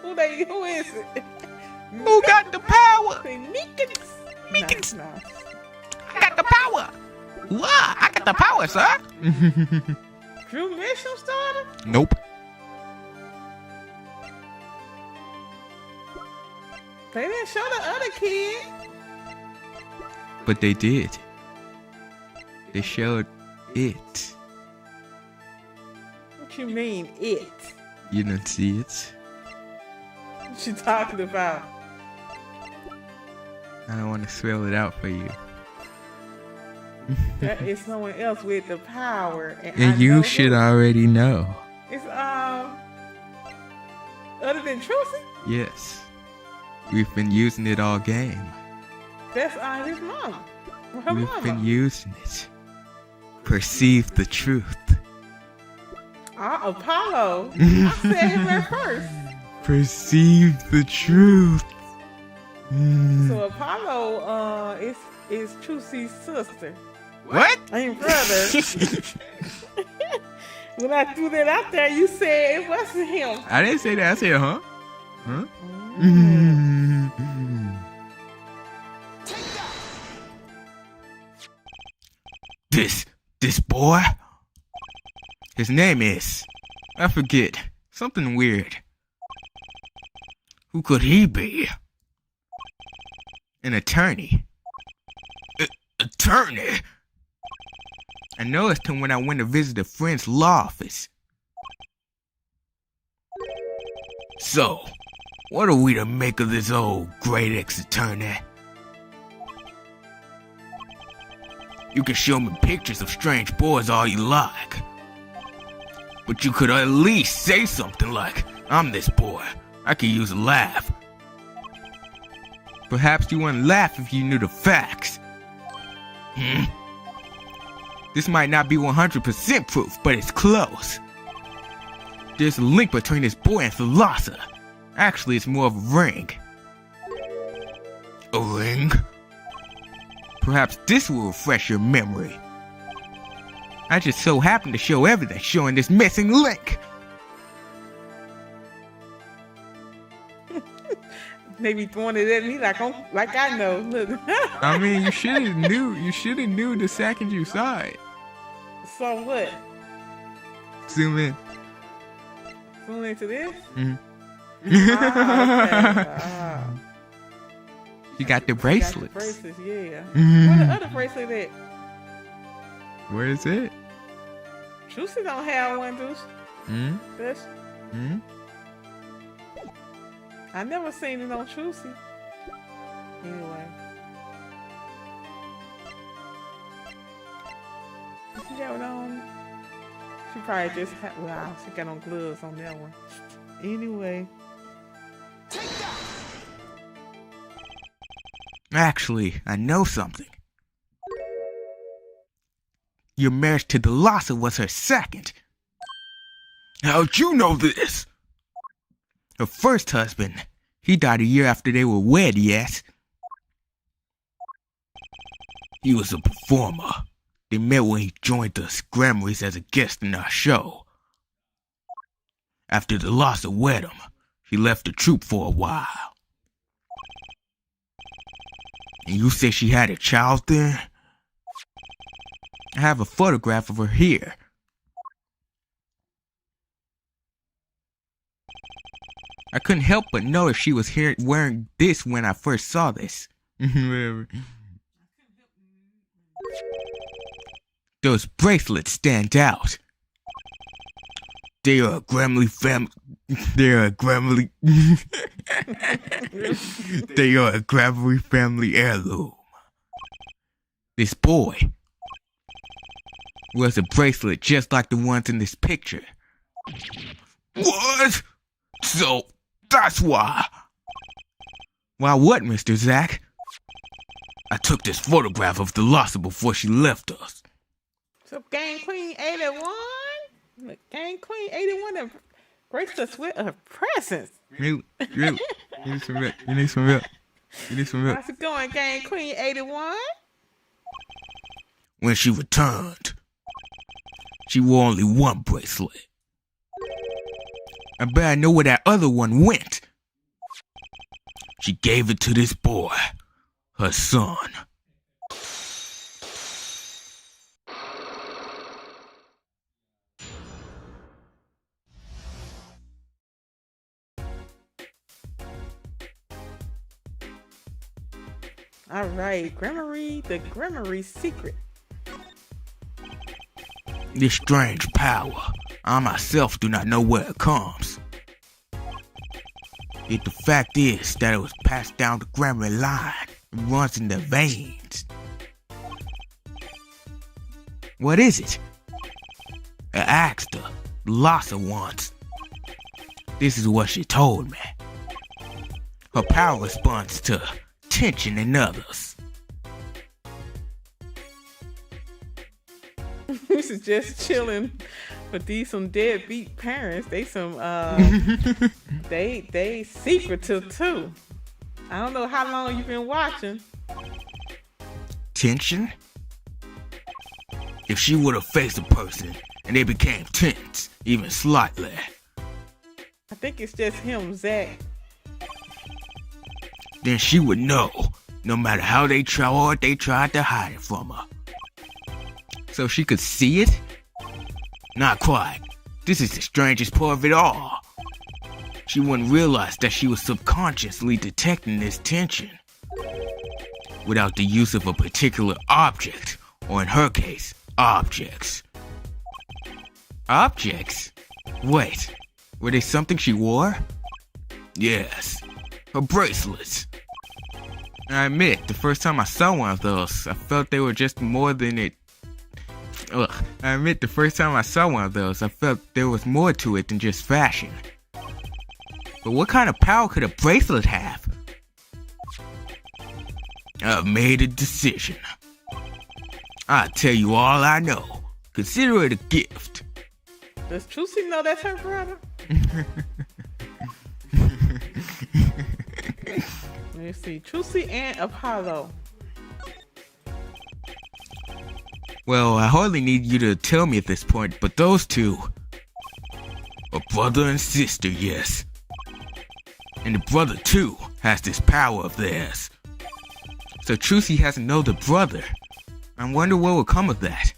Who is it? Who got the power? Meekins. No. I got the power. What? I got the power, sir. Drew Mitchell starter? Nope. They didn't show the other kid. But they did. They showed it. What you mean, it? You didn't see it? What you talking about? I don't want to spell it out for you. That is someone else with the power. And you should already know. It's, other than Trucy? Yes. We've been using it all game. That's his mom. Her We've mama. been using it. Perceive the truth. Apollo. I said him at first. Perceive the truth. So Apollo is Trucy's sister. What? I mean brother. When I threw that out there, you said it wasn't him. I didn't say that. I said, huh? Huh? This boy? His name is... I forget. Something weird. Who could he be? An attorney. Attorney? I noticed him when I went to visit a friend's law office. So, what are we to make of this old great ex-attorney? You can show me pictures of strange boys all you like. But you could at least say something like, I'm this boy. I could use a laugh. Perhaps you wouldn't laugh if you knew the facts. This might not be 100% proof, but it's close. There's a link between this boy and Thalassa. Actually, it's more of a ring. A ring? Perhaps this will refresh your memory. I just so happen to show evidence showing this missing link. They be throwing it at me like I know. Look. I mean, you should have knew. You should have knew the second you saw it. So what? Zoom in. Zoom into this? Mm-hmm. Okay. You got the bracelets. Got the bracelets, yeah. Mm-hmm. Where the other bracelet at? Where is it? Trucy don't have one, dude. Hmm? That's... Hmm? I never seen it on Trucy. Anyway. She got it on. She probably just had, well, she got on gloves on that one. Anyway. Actually, I know something. Your marriage to Thalassa was her second. How'd you know this? Her first husband, he died a year after they were wed, yes? He was a performer. They met when he joined us Grammys as a guest in our show. After Thalassa wed him, she left the troupe for a while. And you say she had a child then? I have a photograph of her here. I couldn't help but notice she was here wearing this when I first saw this. Whatever. Those bracelets stand out. They are a Grammarly family. They are a Grammarly. They are a Grammarly family heirloom. This boy wears a bracelet just like the ones in this picture. What? So that's why. Why what, Mr. Zach? I took this photograph of the lost before she left us. So Game Queen 81? Look, Game Queen 81 graced us with a present. Really? You need some milk. You need some milk. You need some milk. How's it going, Game Queen 81? When she returned, she wore only one bracelet. I bet I know where that other one went. She gave it to this boy, her son. All right, Grammarly, the Grammarly secret. This strange power, I myself do not know where it comes. Yet the fact is that it was passed down the Grammarly line and runs in their veins. What is it? I asked her, lots of once. This is what she told me. Her power responds to tension in others. This is just chilling, but these some deadbeat parents. They some they secretive too. I don't know how long you've been watching. Tension? If she would have faced a person and they became tense, even slightly. I think it's just him, Zach. Then she would know, no matter how they tried to hide it from her. So she could see it? Not quite. This is the strangest part of it all. She wouldn't realize that she was subconsciously detecting this tension without the use of a particular object, or in her case, objects. Objects? Wait, were they something she wore? Yes, her bracelets. I admit, the first time I saw one of those, I felt they were just more than it. I admit, the first time I saw one of those, I felt there was more to it than just fashion. But what kind of power could a bracelet have? I've made a decision. I'll tell you all I know. Consider it a gift. Does Trucy know that's her brother? Let's see, Trucy and Apollo. Well, I hardly need you to tell me at this point, but those two are brother and sister, yes. And the brother, too, has this power of theirs. So Trucy has to know the brother. I wonder what will come of that.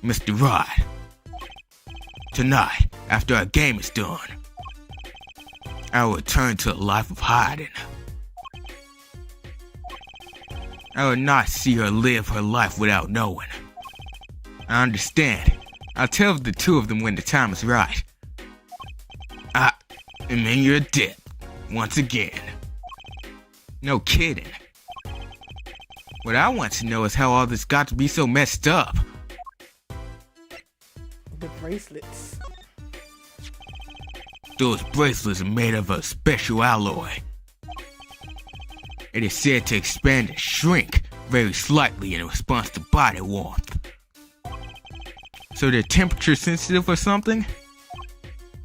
Mr. Rod, tonight, after our game is done, I will return to a life of hiding. I will not see her live her life without knowing. I understand. I'll tell the two of them when the time is right. I am in your debt, once again. No kidding. What I want to know is how all this got to be so messed up. The bracelets. Those bracelets are made of a special alloy. It is said to expand and shrink very slightly in response to body warmth. So they're temperature sensitive or something?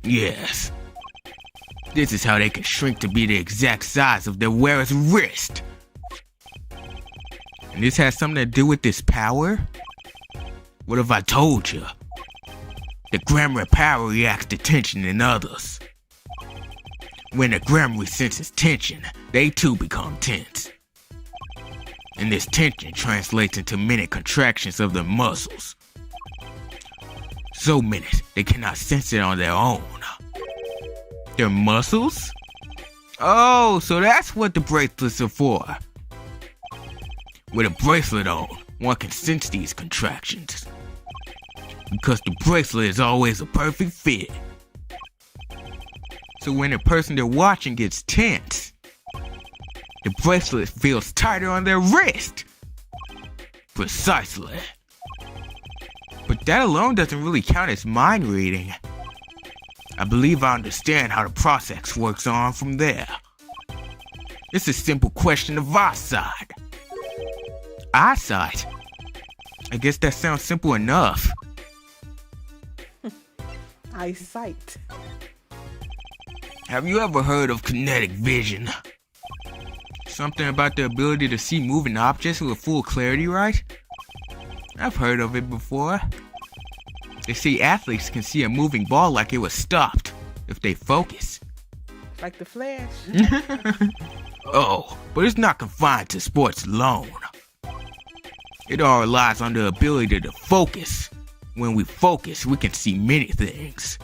Yes. This is how they can shrink to be the exact size of their wearer's wrist. And this has something to do with this power? What have I told you? The Grammarly power reacts to tension in others. When the Grammarly senses tension, they too become tense. and this tension translates into many contractions of their muscles. So many, they cannot sense it on their own. Their muscles? Oh, so that's what the bracelets are for. With a bracelet on, one can sense these contractions. Because the bracelet is always a perfect fit. So when the person they're watching gets tense, the bracelet feels tighter on their wrist. Precisely. But that alone doesn't really count as mind reading. I believe I understand how the process works on from there. It's a simple question of eyesight. Eyesight? I guess that sounds simple enough. Eyesight. Have you ever heard of kinetic vision? Something about the ability to see moving objects with full clarity, right? I've heard of it before. They say athletes can see a moving ball like it was stopped if they focus. Like the Flash. Oh, but it's not confined to sports alone. It all relies on the ability to focus. When we focus, we can see many things.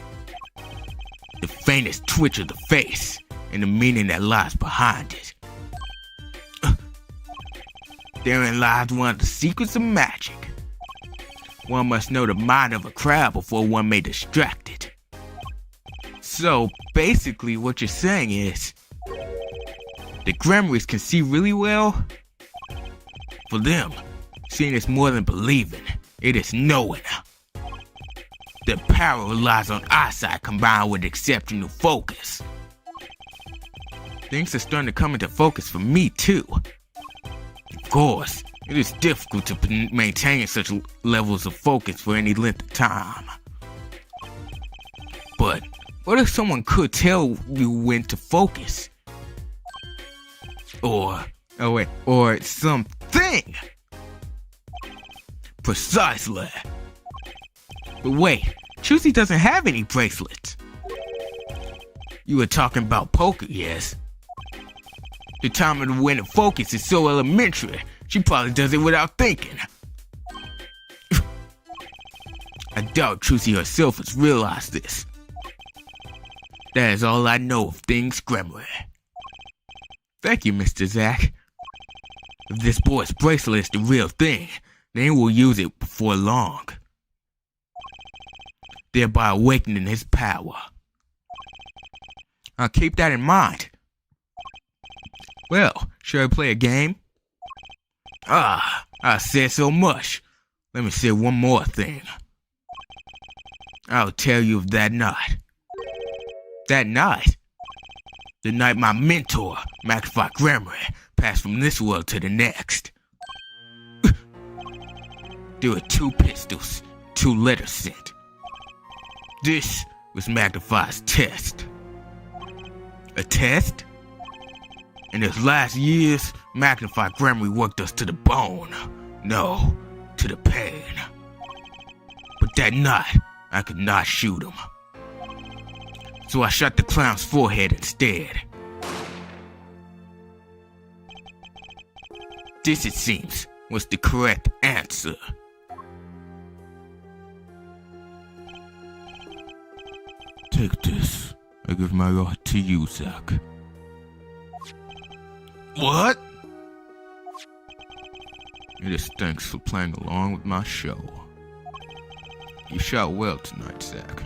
The faintest twitch of the face and the meaning that lies behind it. Therein lies one of the secrets of magic. One must know the mind of a crowd before one may distract it. So, basically what you're saying is, the Gremlins can see really well? For them, seeing is more than believing, it is knowing. Their power relies on eyesight combined with exceptional focus. Things are starting to come into focus for me too. Of course, it is difficult to maintain such levels of focus for any length of time. But what if someone could tell you when to focus? Or something! Precisely. But wait, Chusey doesn't have any bracelets. You were talking about poker, yes? The timing of when to focus is so elementary, she probably does it without thinking. I doubt Chusey herself has realized this. That is all I know of things Gremlin. Thank you, Mr. Zack. If this boy's bracelet is the real thing, then we'll use it before long, thereby awakening his power. I'll keep that in mind. Well, shall I play a game? I said so much. Let me say one more thing. I'll tell you of that night. That night? The night my mentor, Magnified Grammar, passed from this world to the next. There were 2 pistols, 2 letters sent. This was Magnified's test. A test? In his last years, Magnified Grammar worked us to the bone. No, to the pain. But that night, I could not shoot him. So I shot the clown's forehead instead. This, it seems, was the correct answer. Take this. I give my art to you, Zack. What? It is thanks for playing along with my show. You shot well tonight, Zack.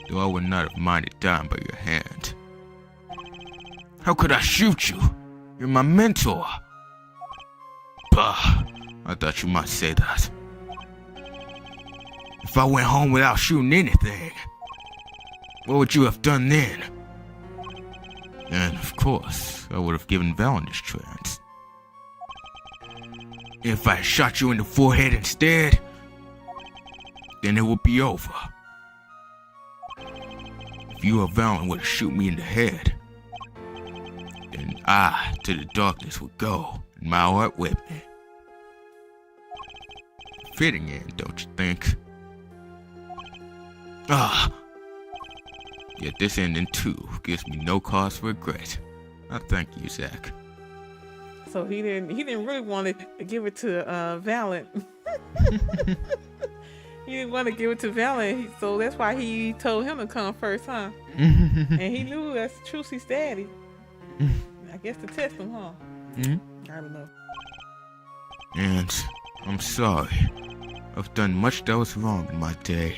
Though I would not have minded dying by your hand. How could I shoot you? You're my mentor. Bah, I thought you might say that. If I went home without shooting anything, what would you have done then? And of course, I would have given Valen his chance. If I had shot you in the forehead instead, then it would be over. If you or Valen were to shoot me in the head, then I, to the darkness, would go, and my art with me. Fitting in, don't you think? Yet this ending too gives me no cause for regret. I thank you, Zack. So he didn't really want to give it to Valiant. He didn't want to give it to Valiant, so that's why he told him to come first, huh? And he knew that's Trucy's daddy. I guess to test him, huh? I don't know. And I'm sorry. I've done much that was wrong in my day.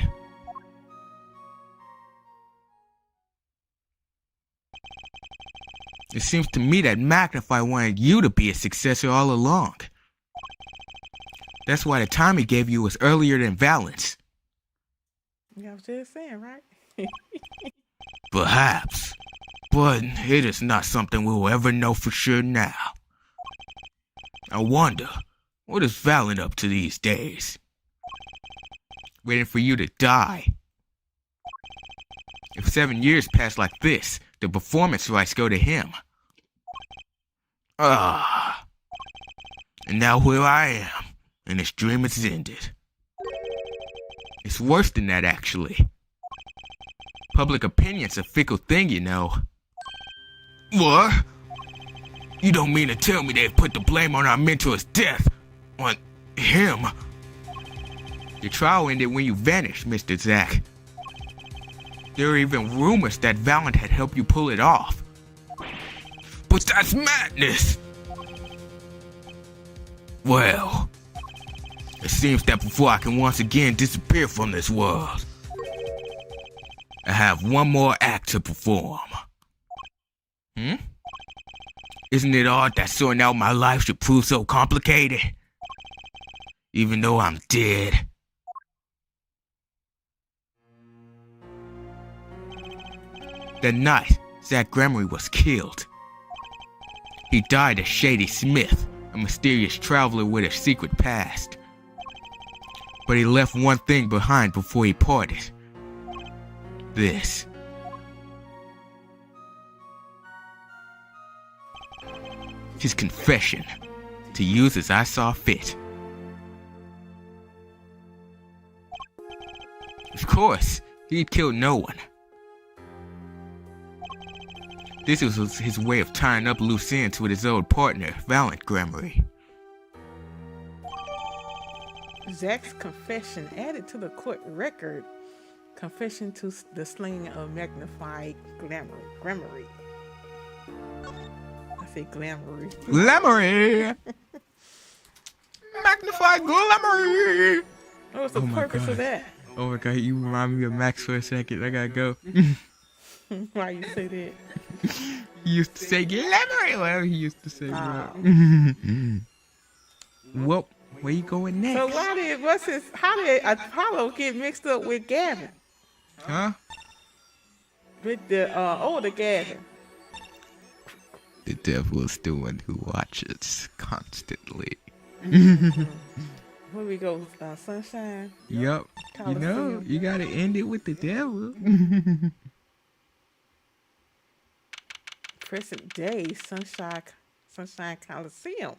It seems to me that Magnify wanted you to be a successor all along. That's why the time he gave you was earlier than Valence. Yeah, I was just saying, right? Perhaps. But it is not something we will ever know for sure now. I wonder, what is Valiant up to these days? Waiting for you to die. If 7 years pass like this, the performance rights go to him. And now here I am, and his dream has ended. It's worse than that, actually. Public opinion's a fickle thing, you know. What? You don't mean to tell me they've put the blame on our mentor's death on him? The trial ended when you vanished, Mr. Zack. There are even rumors that Valiant had helped you pull it off. But that's madness! Well, it seems that before I can once again disappear from this world, I have one more act to perform. Isn't it odd that sorting out my life should prove so complicated? Even though I'm dead. That night, Zack Gremory was killed. He died as Shady Smith, a mysterious traveler with a secret past. But he left one thing behind before he parted. This. His confession, to use as I saw fit. Of course, he'd killed no one. This was his way of tying up loose ends with his old partner, Valiant Gremory. Zack's confession added to the court record. Confession to the slaying of magnified Gremory. I say Glamory. Glamory! Magnified Glamory! What's the purpose of that? Oh my god, you remind me of Max for a second. I gotta go. Why you say that? He used to say Glamory! Well, he used to say Well, where you going next? So how did Apollo get mixed up with Gavin? Huh? With the older Gavin. The devil is the one who watches constantly. Where we go, Sunshine? Yup. You know, you gotta end it with the devil. Present day, Sunshine Coliseum.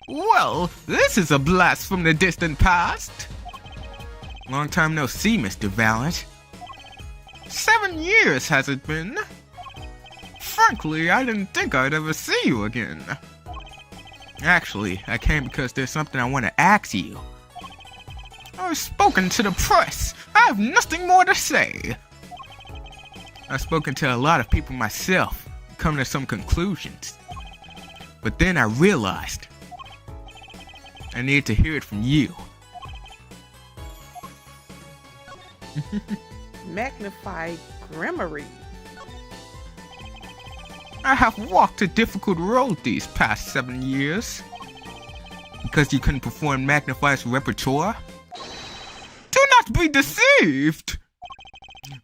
Well, this is a blast from the distant past. Long time no see, Mr. Valiant. 7 years has it been? Frankly, I didn't think I'd ever see you again. Actually, I came because there's something I want to ask you. I've spoken to the press. I have nothing more to say. I've spoken to a lot of people myself, come to some conclusions. But then I realized I need to hear it from you. Magnified Gremory. I have walked a difficult road these past 7 years. Because you couldn't perform Magnify's repertoire? Do not be deceived!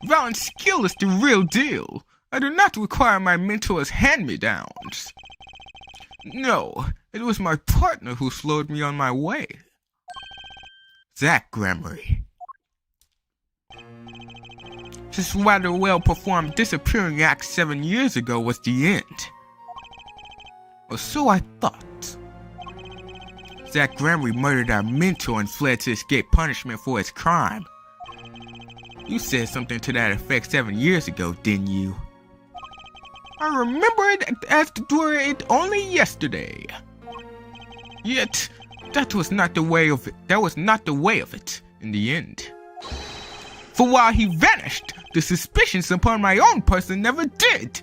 Valiant's skill is the real deal. I do not require my mentor's hand-me-downs. No, it was my partner who slowed me on my way. Zack Gremory. His rather well-performed disappearing act 7 years ago was the end. Or so I thought. Zack Gremory murdered our mentor and fled to escape punishment for his crime. You said something to that effect 7 years ago, didn't you? I remember it as were it only yesterday. Yet, that was not the way of it. That was not the way of it in the end. For while he vanished, the suspicions upon my own person never did.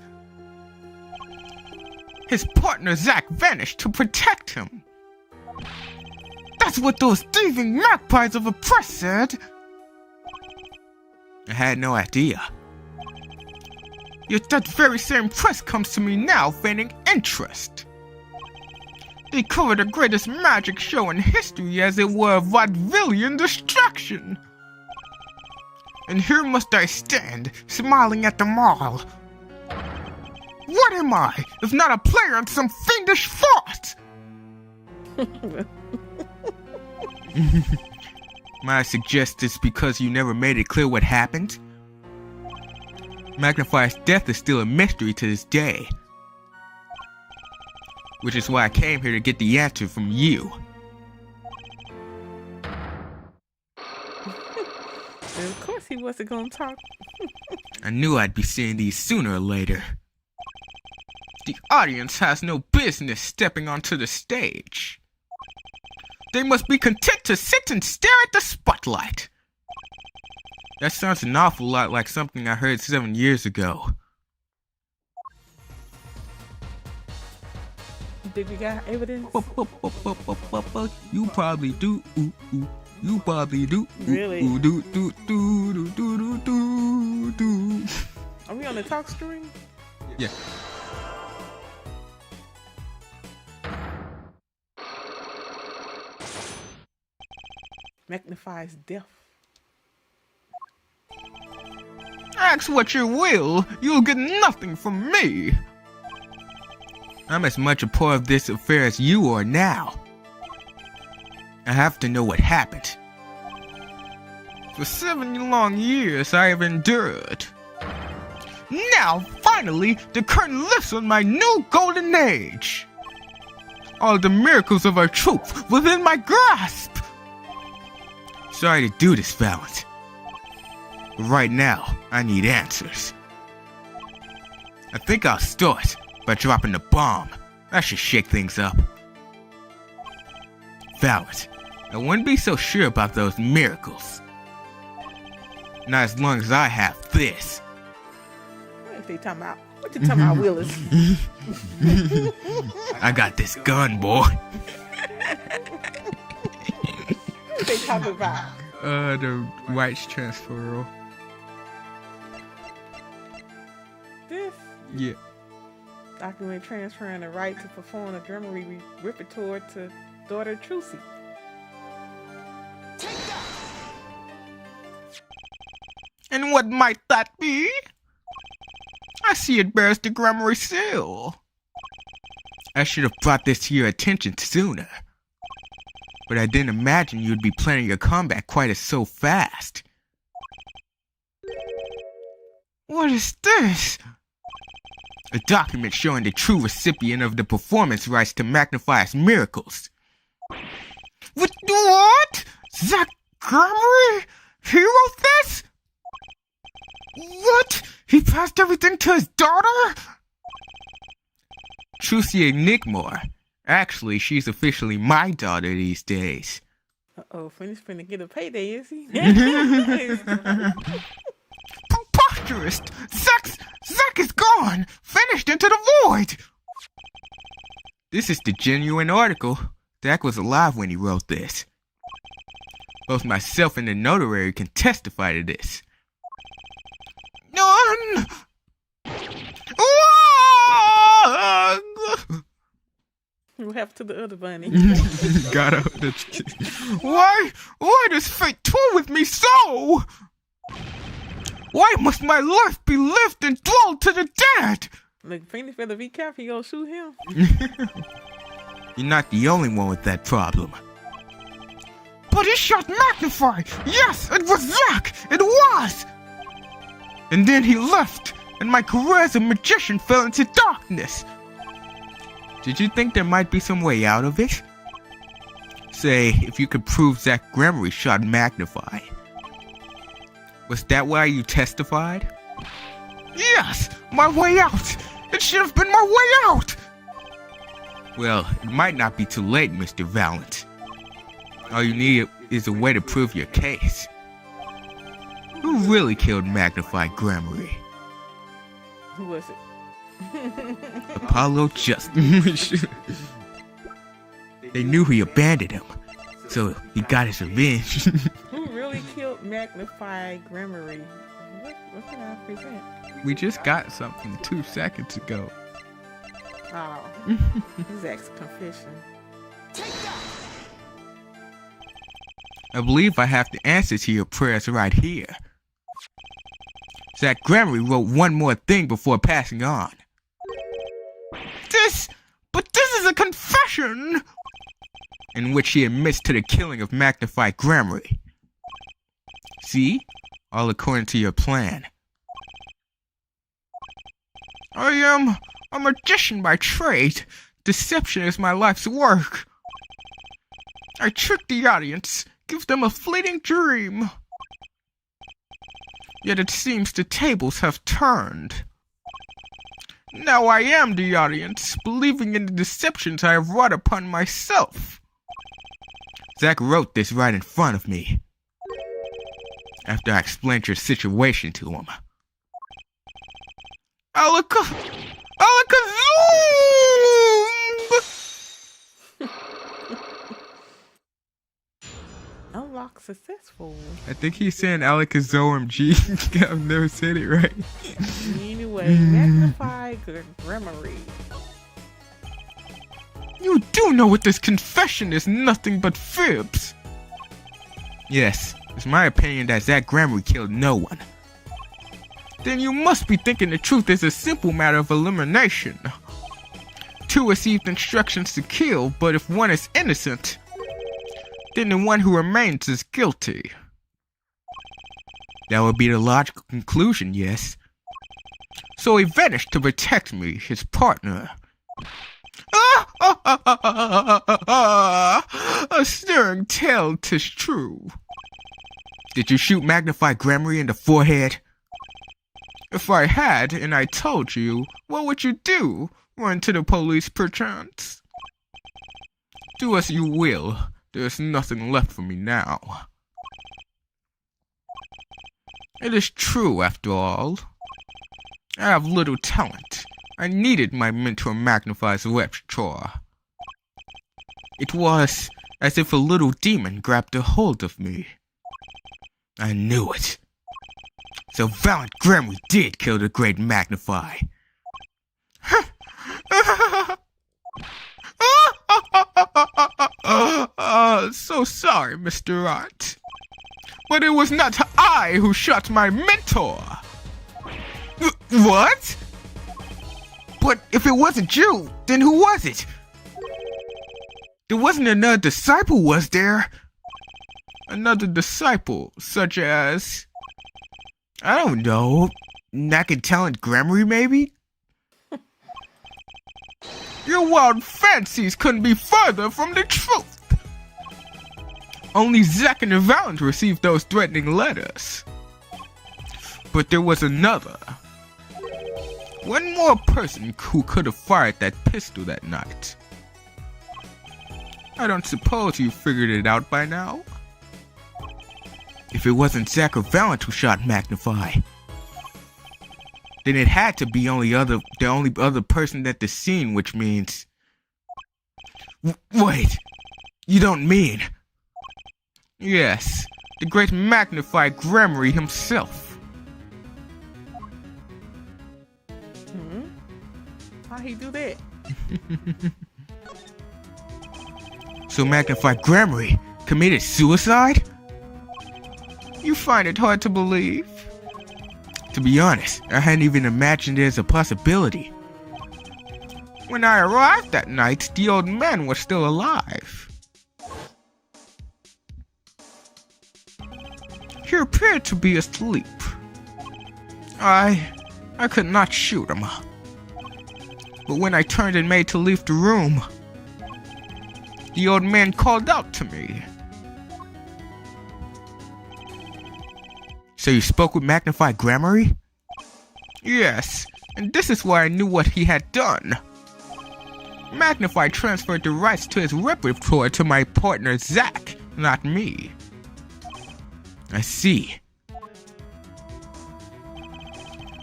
His partner Zack vanished to protect him. That's what those thieving magpies of a press said. I had no idea. Yet that very same press comes to me now feigning interest. They cover the greatest magic show in history as it were a vaudevillian distraction. And here must I stand, smiling at them all. What am I, if not a player in some fiendish farce? Might I suggest it's because you never made it clear what happened? Magnify's death is still a mystery to this day. Which is why I came here to get the answer from you. And of course he wasn't gonna talk. I knew I'd be seeing these sooner or later. The audience has no business stepping onto the stage. They must be content to sit and stare at the spotlight. That sounds an awful lot like something I heard 7 years ago. Did we got evidence? You probably do. You probably do. Really? Do. Are we on the talk stream? Yeah. Magnifies death. Ask what you will, you'll get nothing from me. I'm as much a part of this affair as you are now. I have to know what happened. For 7 long years I have endured. Now, finally, the curtain lifts on my new golden age. All the miracles of our truth within my grasp. Sorry to do this, Valent. But right now, I need answers. I think I'll start by dropping the bomb. That should shake things up. Valent, I wouldn't be so sure about those miracles. Not as long as I have this. What they talking about? What you talking about, Willis? I got this gun, boy. What they talking about? The rights transfer. This Yeah. document transferring the right to perform a Dreamery repertoire to daughter Trucy. And what might that be? I see it bears the Grammary seal. I should have brought this to your attention sooner. But I didn't imagine you'd be planning your comeback quite as so fast. What is this? A document showing the true recipient of the performance rights to Magnify's miracles. What? Zack Grammary? He wrote this? What? He passed everything to his daughter? Trucy Enigmore. Actually, she's officially my daughter these days. Uh-oh, Finn's finna get a payday, is he? Preposterous! Zack is gone! Vanished into the void! This is the genuine article. Zack was alive when he wrote this. Both myself and the notary can testify to this. None! What happened to the other bunny? Got out. Why does fate toy with me so? Why must my life be lived and dwelled to the dead? Look, Phoenix better be careful, he gonna shoot him. You're not the only one with that problem. But he shot Magnify! Yes, it was Zack! It was! And then he left, and my career as a magician fell into darkness. Did you think there might be some way out of it? Say, if you could prove Zack Grammary shot Magnify. Was that why you testified? Yes, my way out! It should have been my way out! Well, it might not be too late, Mr. Valent. All you need is a way to prove your case. Who really killed Magnified Gramarye? Who was it? Apollo Justice. They knew he abandoned him, so he got his revenge. Who really killed Magnified Gramarye? What can I present? We just got something 2 seconds ago. Oh, Zach's confession. I believe I have the answer to your prayers right here. Zach Gramarye wrote one more thing before passing on. This is a confession! In which he admits to the killing of Magnified Gramarye. See? All according to your plan. I am a magician by trade. Deception is my life's work. I trick the audience, give them a fleeting dream. Yet it seems the tables have turned. Now I am the audience, believing in the deceptions I have wrought upon myself. Zach wrote this right in front of me. After I explained your situation to him. Alakazam! Unlock successful. I think he's saying Alakazam G. I've never said it right. Anyway, Magnified Gramarye. You do know what this confession is nothing but fibs. Yes, it's my opinion that Zach Gramarye killed no one. Then you must be thinking the truth is a simple matter of elimination. 2 received instructions to kill, but if one is innocent, then the one who remains is guilty. That would be the logical conclusion, yes. So he vanished to protect me, his partner. A stirring tale, 'tis true. Did you shoot Magnified Gramarye in the forehead? If I had, and I told you, what would you do? Run to the police, perchance? Do as you will. There's nothing left for me now. It is true, after all. I have little talent. I needed my mentor Magnify's repertoire. It was as if a little demon grabbed a hold of me. I knew it. So Valiant Gramarye did kill the great Magnify. So sorry, Mr. Wright. But it was not I who shot my mentor. What? But if it wasn't you, then who was it? There wasn't another disciple, was there? Another disciple, such as... I don't know. Naked Talent Gramarye, maybe? Your wild fancies couldn't be further from the truth. Only Zack and the Valent received those threatening letters. But there was another. One more person who could have fired that pistol that night. I don't suppose you figured it out by now? If it wasn't Zack or Valent who shot Magnify, then it had to be the only other person at the scene, which means... Wait, you don't mean... Yes, the great Magnified Gramarye himself. How'd he do that? So Magnified Gramarye committed suicide? You find it hard to believe? To be honest, I hadn't even imagined it as a possibility. When I arrived that night, the old man was still alive. He appeared to be asleep. I could not shoot him. But when I turned and made to leave the room, the old man called out to me. So you spoke with Magnified Gramarye? Yes, And this is where I knew what he had done. Magnify transferred the rights to his repertoire to my partner Zach, not me. I see.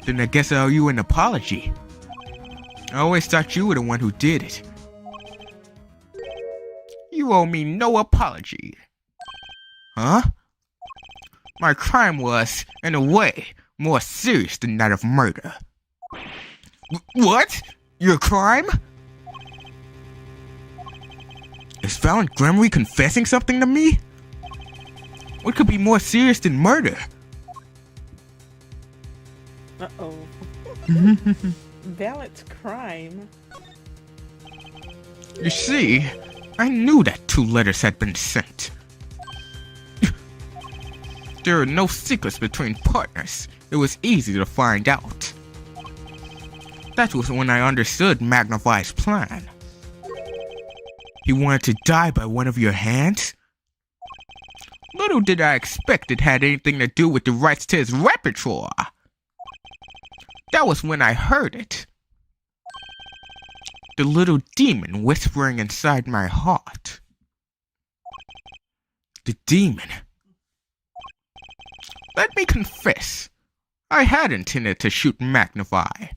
Then I guess I owe you an apology. I always thought you were the one who did it. You owe me no apology. Huh? My crime was, in a way, more serious than that of murder. What? Your crime? Is Valiant Gremory confessing something to me? What could be more serious than murder? Uh-oh. Valiant's crime. You see, I knew that 2 letters had been sent. There are no secrets between partners. It was easy to find out. That was when I understood Magnify's plan. He wanted to die by one of your hands? Little did I expect it had anything to do with the rights to his repertoire. That was when I heard it. The little demon whispering inside my heart. The demon. Let me confess, I had intended to shoot Magnify.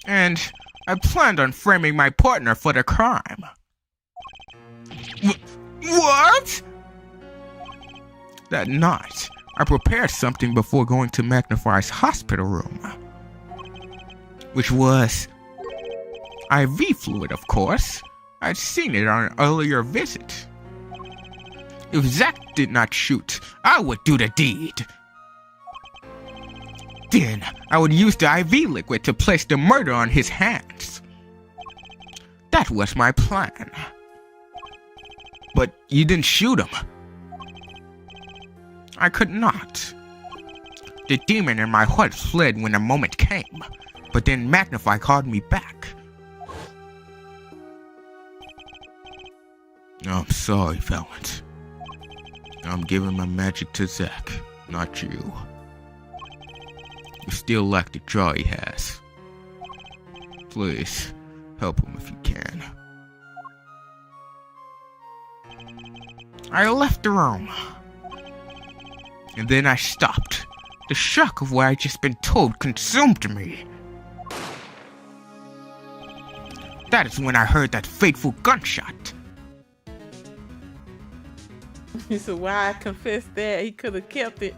And I planned on framing my partner for the crime. What? That night, I prepared something before going to Magnify's hospital room. Which was IV fluid, of course. I'd seen it on an earlier visit. If Zack did not shoot, I would do the deed. Then, I would use the IV liquid to place the murder on his hands. That was my plan. But you didn't shoot him. I could not. The demon in my heart fled when the moment came, but then Magnify called me back. I'm sorry, Valiant. I'm giving my magic to Zack, not you. You still lack the jaw he has. Please, help him if you can. I left the room. And then I stopped. The shock of what I'd just been told consumed me. That is when I heard that fateful gunshot. So why I confessed that? He could have kept it.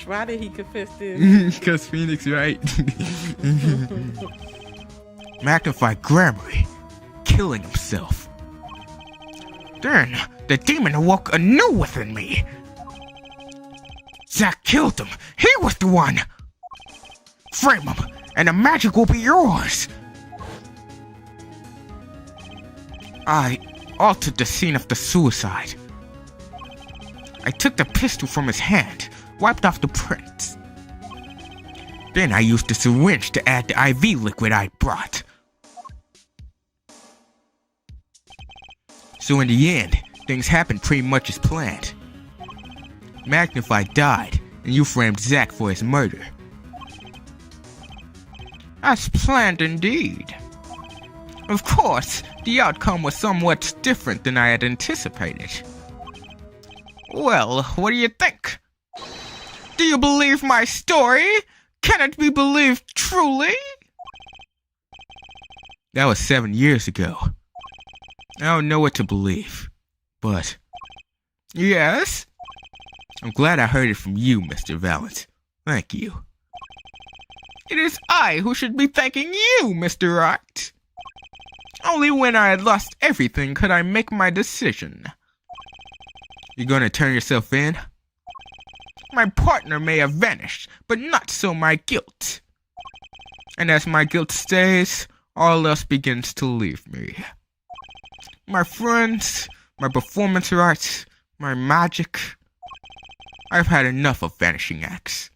Why did he confess this? Because Phoenix, right? Magnify Gremory, killing himself. Then, the demon awoke anew within me. Zack killed him. He was the one. Frame him, and the magic will be yours. I altered the scene of the suicide. I took the pistol from his hand, wiped off the prints. Then I used the syringe to add the IV liquid I brought. So in the end, things happened pretty much as planned. Magnify died, and you framed Zack for his murder. As planned indeed. Of course, the outcome was somewhat different than I had anticipated. Well, what do you think? Do you believe my story? Can it be believed truly? That was 7 years ago. I don't know what to believe, but... Yes? I'm glad I heard it from you, Mr. Valiant. Thank you. It is I who should be thanking you, Mr. Right. Only when I had lost everything could I make my decision. You gonna turn yourself in? My partner may have vanished, but not so my guilt. And as my guilt stays, all else begins to leave me. My friends, my performance rights, my magic. I've had enough of vanishing acts.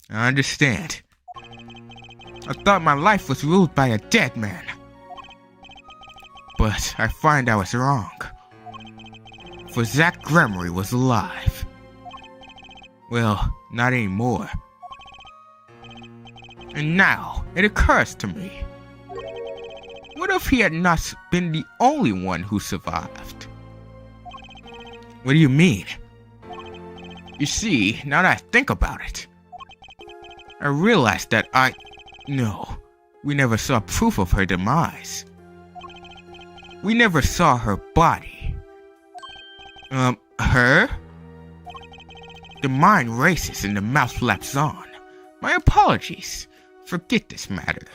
I understand. I thought my life was ruled by a dead man. But I find I was wrong. For Zack Gremory was alive. Well, not anymore. And now, it occurs to me. What if he had not been the only one who survived? What do you mean? You see, now that I think about it, I realized that No, we never saw proof of her demise. We never saw her body. Her? The mind races and the mouth flaps on. My apologies. Forget this matter.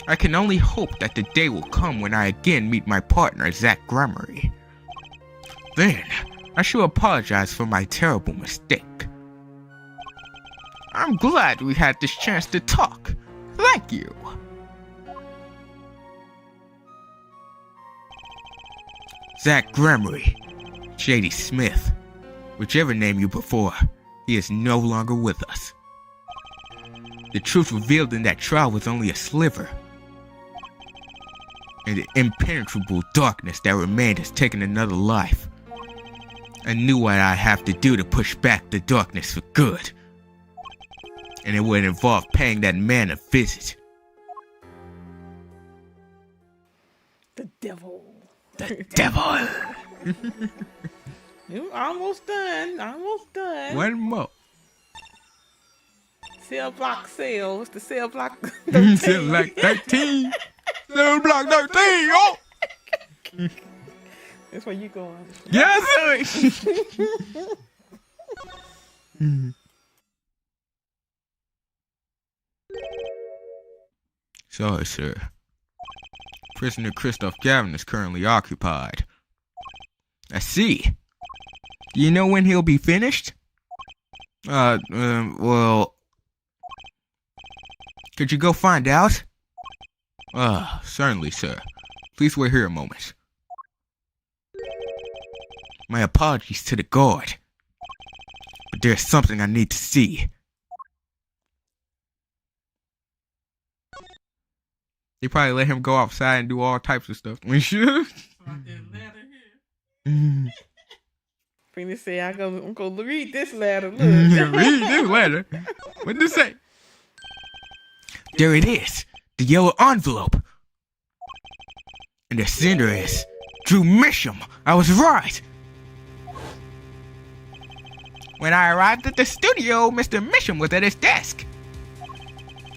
I can only hope that the day will come when I again meet my partner, Zach Gramery. Then, I shall apologize for my terrible mistake. I'm glad we had this chance to talk. Thank you. Zach Gramery, J.D. Smith, whichever name you prefer, he is no longer with us. The truth revealed in that trial was only a sliver, and the impenetrable darkness that remained has taken another life. I knew what I'd have to do to push back the darkness for good, and it would involve paying that man a visit. The devil. The devil! You almost done. Almost done. One more. Cell block cell. What's the cell block? Cell block 13. Cell block 13. Oh! That's where you going. Yes, sir. Sorry, sir. Prisoner Christoph Gavin is currently occupied. I see. Do you know when he'll be finished? Well... Could you go find out? Certainly, sir. Please wait here a moment. My apologies to the guard, but there's something I need to see. They probably let him go outside and do all types of stuff. We should. Finna say I'm gonna read this letter. Look. Read this letter. What does it say? There it is, the yellow envelope. And the sender is Drew Misham. I was right. When I arrived at the studio, Mr. Misham was at his desk.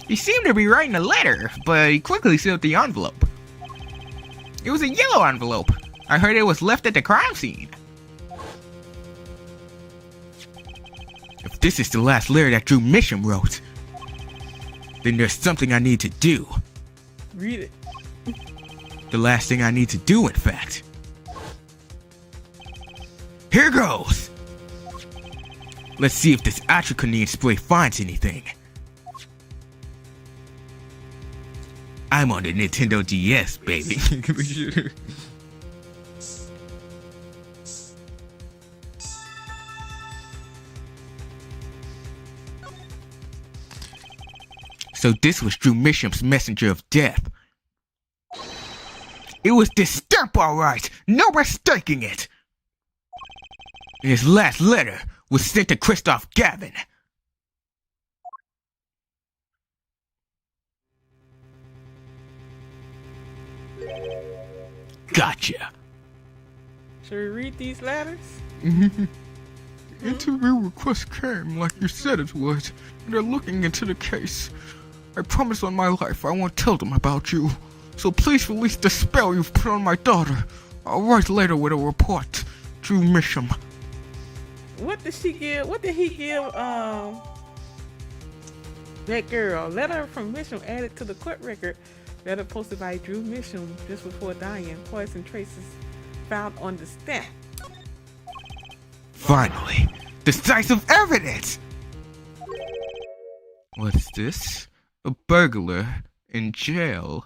He seemed to be writing a letter, but he quickly sealed the envelope. It was a yellow envelope. I heard it was left at the crime scene. If this is the last letter that Drew Misham wrote, then there's something I need to do. Read it. The last thing I need to do, in fact. Here goes! Let's see if this atriconine spray finds anything. I'm on the Nintendo DS, baby. So this was Drew Misham's messenger of death. It was this stamp, all right. No mistaking it. And his last letter was sent to Christoph Gavin. Gotcha. Should we read these letters? Interview request came like you said it would. They're looking into the case. I promise on my life I won't tell them about you. So please release the spell you've put on my daughter. I'll write later with a report. Drew Misham. What did she give? What did he give? That girl. Letter from Misham added to the court record. Letter posted by Drew Misham just before dying. Poison traces found on the stamp. Finally, decisive evidence. What is this? A burglar in jail.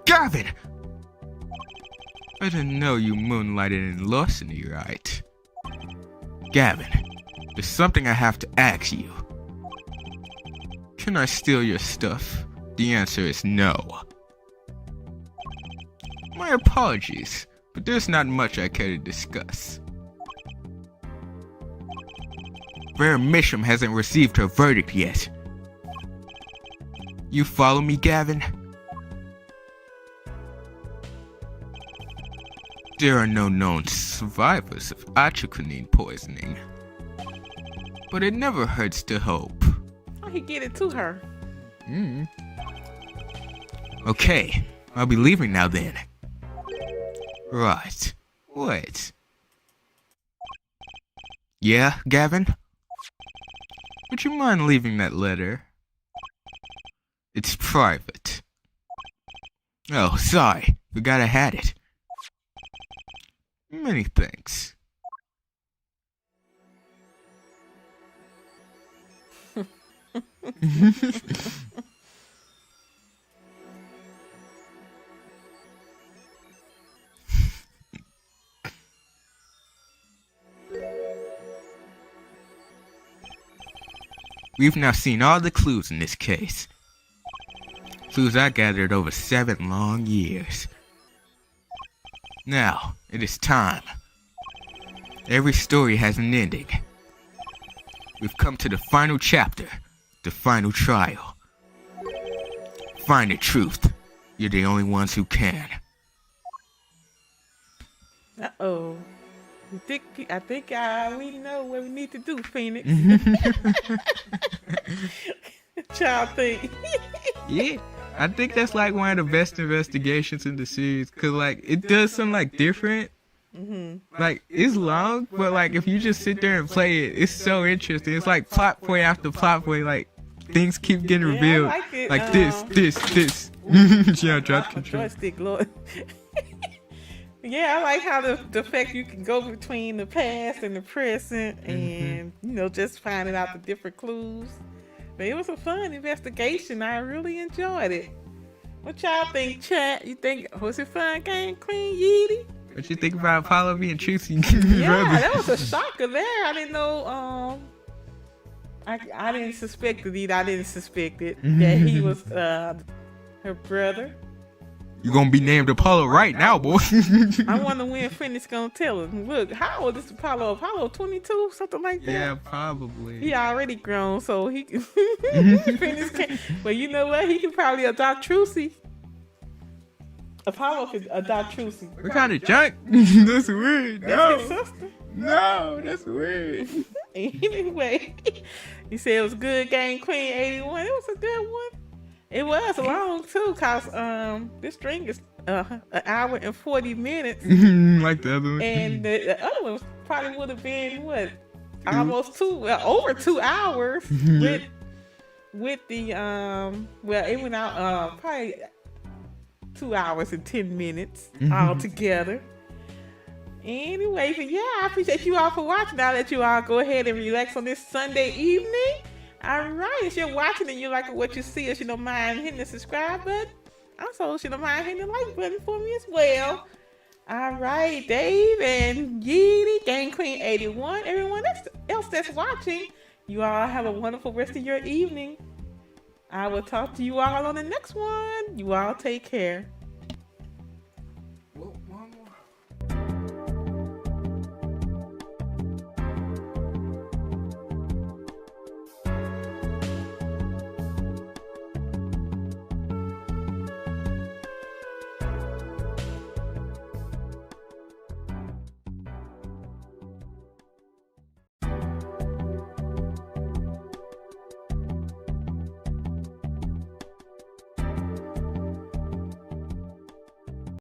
Gavin! I didn't know you moonlighted in larceny, right? Gavin, there's something I have to ask you. Can I steal your stuff? The answer is no. My apologies, but there's not much I care to discuss. Baron Misham hasn't received her verdict yet. You follow me, Gavin? There are no known survivors of atroquinine poisoning. But it never hurts to hope. Oh, he get it to her. Okay, I'll be leaving now then. Right. Wait. Yeah, Gavin? Would you mind leaving that letter? It's private. Oh, sorry. Forgot I had it. Many thanks. We've now seen all the clues in this case. Clues I gathered over 7 long years. Now, it is time. Every story has an ending. We've come to the final chapter, the final trial. Find the truth. You're the only ones who can. Uh-oh. I think we know what we need to do, Phoenix. Child thing. Yeah, I think that's like one of the best investigations in the series, cause like it does something like different. Like it's long, but like if you just sit there and play it, it's so interesting. It's like plot point after plot point, like things keep getting revealed. I like it. Like this. Yeah, drop control. Joystick, Lord. Yeah, I like how the fact you can go between the past and the present and, just finding out the different clues. But it was a fun investigation. I really enjoyed it. What y'all think, chat? You think, was it fun, Game Queen Yeety? What you think about Apollo being Trucy? Yeah, that was a shocker there. I didn't know, I didn't suspect it either. I didn't suspect it that he was her brother. You're gonna be named Apollo right now, boy. I wonder when Phoenix gonna tell us. Look, how old is Apollo? Apollo 22, something like that. Yeah, probably. He already grown, so he can. Phoenix can. But you know what? He can probably adopt Trucy. Apollo could adopt Trucy. What kind of junk? That's weird. That's his sister. No, that's weird. Anyway, he said it was good. Game Queen 81. It was a good one. It was long too, cause this string is an hour and 40 minutes. Like the other one. And the other one probably would have been almost over 2 hours with the it went out probably 2 hours and 10 minutes all together. Anyway, but yeah, I appreciate you all for watching. I'll let you all go ahead and relax on this Sunday evening. Alright, if you're watching and you like what you see, if you don't mind hitting the subscribe button, also if you don't mind hitting the like button for me as well. Alright, Dave and Yeety, Game Queen 81, everyone else that's watching, you all have a wonderful rest of your evening. I will talk to you all on the next one. You all take care.